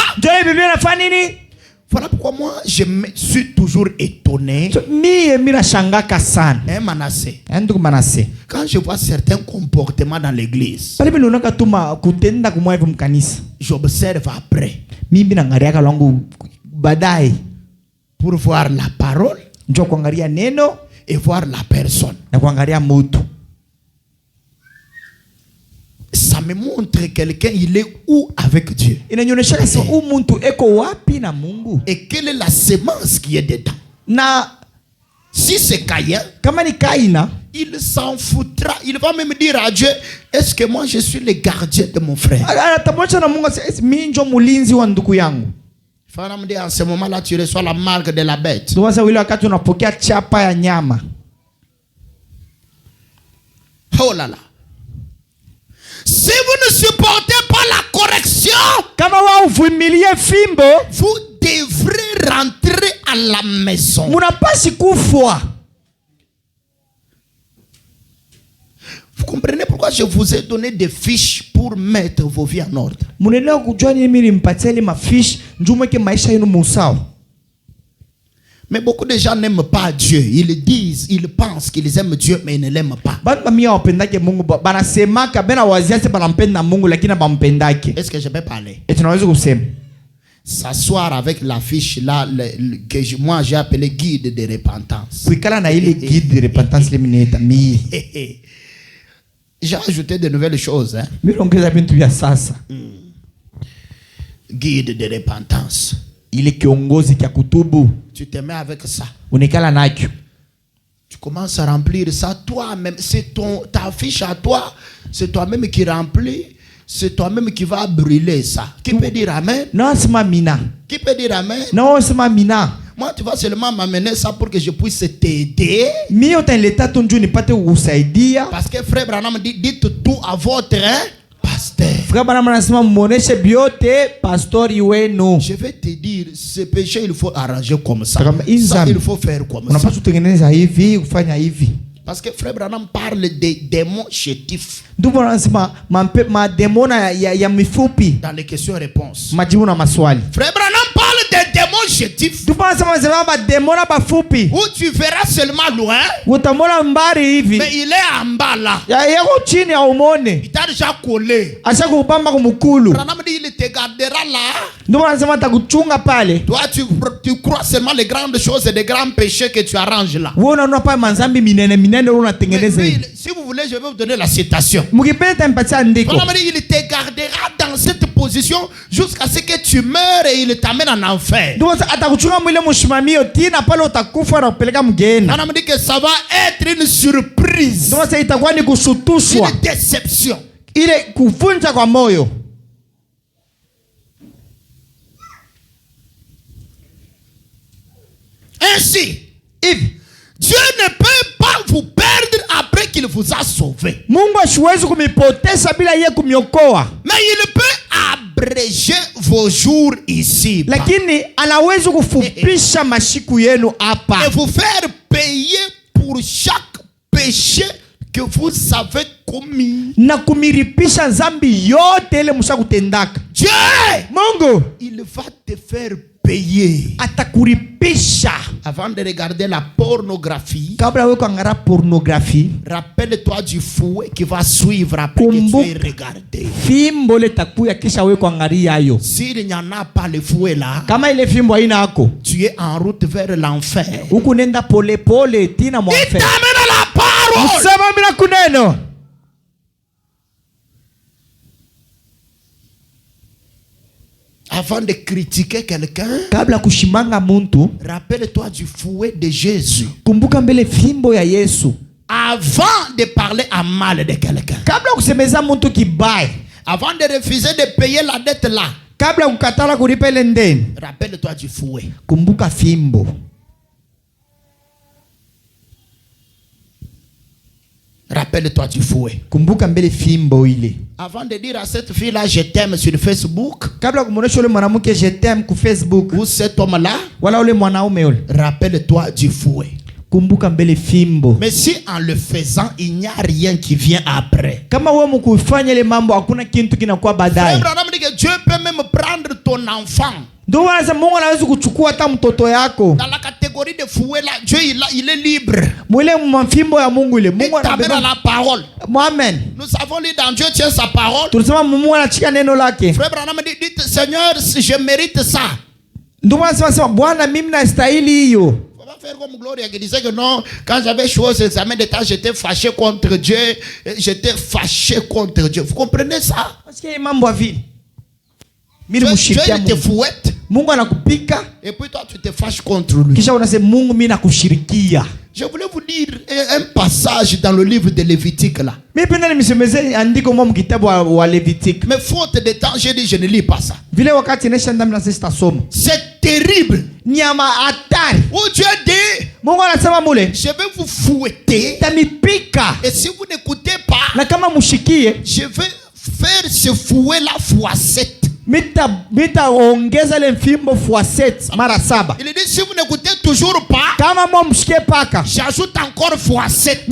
Voilà pourquoi moi je me suis toujours étonné. Manassé. Quand je vois certains comportements dans l'église, j'observe après pour voir la parole et voir la personne. Ça me montre quelqu'un, il est où avec Dieu? Et quelle est la sémence qui est dedans? Si c'est Caïn, il s'en foutra. Il va même dire à Dieu, est-ce que moi je suis le gardien de mon frère? En ce moment-là, tu reçois la marque de la bête. Oh là là. Si vous ne supportez pas la correction, vous devrez rentrer à la maison. Vous comprenez pourquoi je vous ai donné des fiches pour mettre vos vies en ordre? Mais beaucoup de gens n'aiment pas Dieu. Ils disent, ils pensent qu'ils aiment Dieu, mais ils ne l'aiment pas. Est-ce que je peux parler? S'asseoir avec la fiche là, que moi j'ai appelé guide de repentance. J'ai ajouté de nouvelles choses. Hein? Guide de repentance. Tu te mets avec ça. Tu commences à remplir ça toi-même. C'est ta fiche à toi. C'est toi-même qui remplis. C'est toi-même qui va brûler ça. Qui peut dire amen? Non, c'est ma mina. Qui peut dire amen? Non, c'est ma mina. Moi, tu vas seulement m'amener ça pour que je puisse t'aider. Parce que frère Branham dit, dites tout à votre pasteur. Je vais te dire, ce péché, il faut arranger comme ça. Ça, il faut faire comme ça. Parce que frère Branham parle des démons chétifs. Dans les questions-réponses. Frère Branham parle des démons chétifs. Où tu verras seulement loin. Mais il est en bas là. Il t'a déjà collé. Branham dit il te gardera là. Toi tu crois seulement les grandes choses et les grands péchés que tu arranges là. Mais, si vous voulez, je vais vous donner la citation. Il te gardera dans cette position jusqu'à ce que tu meurs et il t'amène en enfer. On me dit que ça va être une surprise, une déception. Ainsi, Dieu ne peut pas vous perdre après qu'il vous a sauvé. Mais il peut abréger vos jours ici. Et vous faire payer pour chaque péché que vous avez commis. Dieu, il va te faire payer. Avant de regarder la pornographie, rappelle-toi du fouet qui va suivre après que tu aies regardé. S'il n'y en a pas le fouet là, tu es en route vers l'enfer. Il t'amène à la parole. Avant de critiquer quelqu'un, rappelle-toi du fouet de Jésus. Avant de parler à mal de quelqu'un, avant de refuser de payer la dette là, rappelle-toi du fouet. Rappelle-toi du fouet. Avant de dire à cette fille-là, je t'aime sur Facebook, ou cet homme-là, rappelle-toi du fouet. Mais si en le faisant, il n'y a rien qui vient après. Frère Branham dit que Dieu peut même prendre ton enfant. Dans la catégorie de fouet là, Dieu il est libre. Il t'amène à la parole. Nous avons lu dans Dieu tient sa parole. Frère Branham dit, Seigneur, je mérite ça. Faut pas faire comme Gloria qui disait que non, quand j'avais choisi les examens d'État, j'étais fâché contre Dieu. J'étais fâché contre Dieu. Vous comprenez ça? Dieu te fouette. Et puis toi tu te fâches contre lui. Je voulais vous lire un passage dans le livre de Lévitique là. Mais faute de temps, j'ai dit je ne lis pas ça. C'est terrible. Où Dieu dit, je vais vous fouetter. Et si vous n'écoutez pas, je vais faire ce fouet là fois 7. Il dit si vous n'écoutez toujours pas, j'ajoute encore fois 7.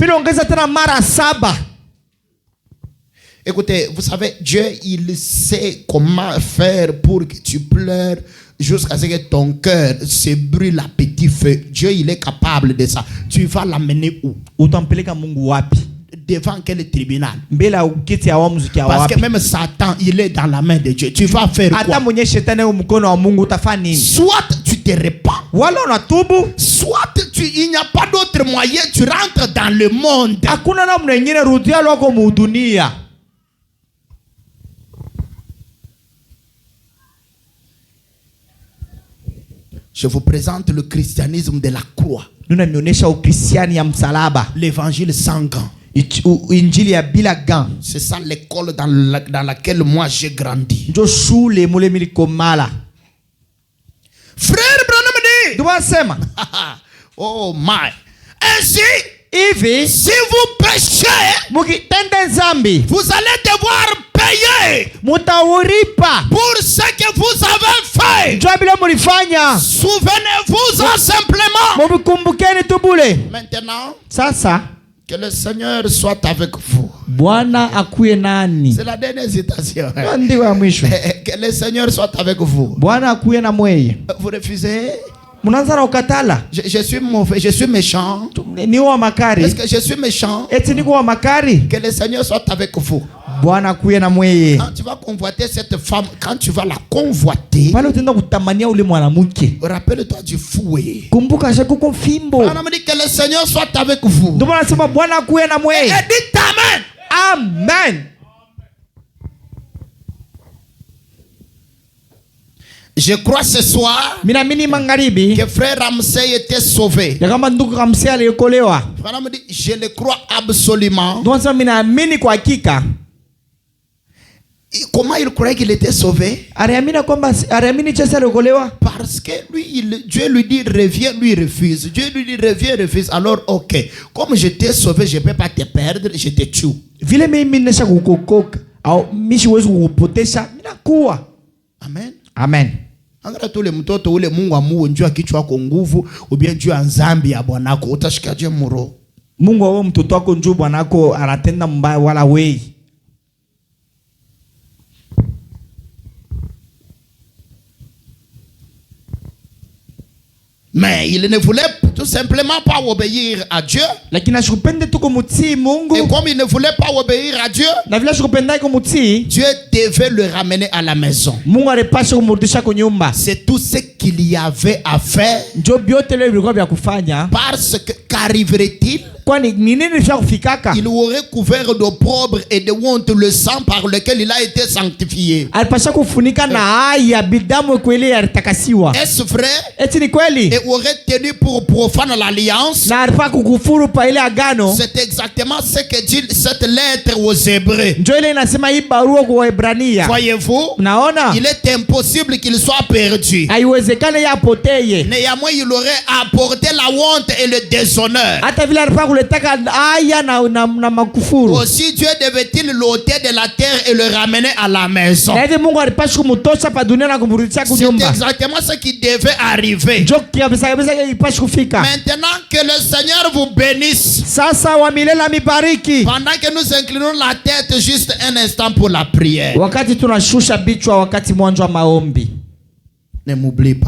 Écoutez, vous savez, Dieu, il sait comment faire pour que tu pleures jusqu'à ce que ton cœur se brûle à petit feu. Dieu, il est capable de ça. Tu vas l'amener où? Devant quel tribunal? Parce que même Satan, il est dans la main de Dieu. Tu vas faire quoi? Soit tu te répands, soit il n'y a pas d'autre moyen, tu rentres dans le monde. Je vous présente le christianisme de la croix. L'évangile sans gants. C'est ça l'école dans laquelle moi j'ai grandi. Frère Branham dit, oh my. Ainsi, si vous péchez, vous allez devoir payer pour ce que vous avez fait. Souvenez-vous simplement. Maintenant, que le Seigneur soit avec vous. C'est la dernière citation. Que le Seigneur soit avec vous. Vous refusez? Je suis mauvais, je suis méchant. Est-ce que je suis méchant? Que le Seigneur soit avec vous. Quand tu vas convoiter cette femme, quand tu vas la convoiter, rappelle-toi du fouet. On a dit que le Seigneur soit avec vous. Et dites Amen. Amen. Je crois ce soir que frère Ramsey était sauvé. Je le crois absolument. Comment il croyait qu'il était sauvé? Parce que lui, Dieu lui dit reviens, lui refuse. Dieu lui dit reviens, refuse. Alors ok, comme je t'ai sauvé, je ne peux pas te perdre, je te tue. Amen. Amen. Angalia tu ule mtoto ule Mungu amuonjua kichwa kwa nguvu ubia juu ya nzambi ya bwanako utashikaje muro? Mungu wao mtoto wako njoo bwanako anatenda mbaya wala wei. Mais il ne voulait tout simplement pas obéir à Dieu. Et comme il ne voulait pas obéir à Dieu, Dieu devait le ramener à la maison. C'est tout ce qu'il y avait à faire. Parce que qu'arriverait-il? Il aurait couvert d'opprobre et de honte le sang par lequel il a été sanctifié. Est-ce vrai? Et aurait tenu pour profane l'alliance. C'est exactement ce que dit cette lettre aux Hébreux. Voyez-vous, il est impossible qu'il soit perdu. Néanmoins, il aurait apporté la honte et le déshonneur. Aussi Dieu devait-il l'ôter de la terre et le ramener à la maison. C'est exactement ce qui devait arriver. Maintenant que le Seigneur vous bénisse. Pendant que nous inclinons la tête juste un instant pour la prière. Ne m'oublie pas.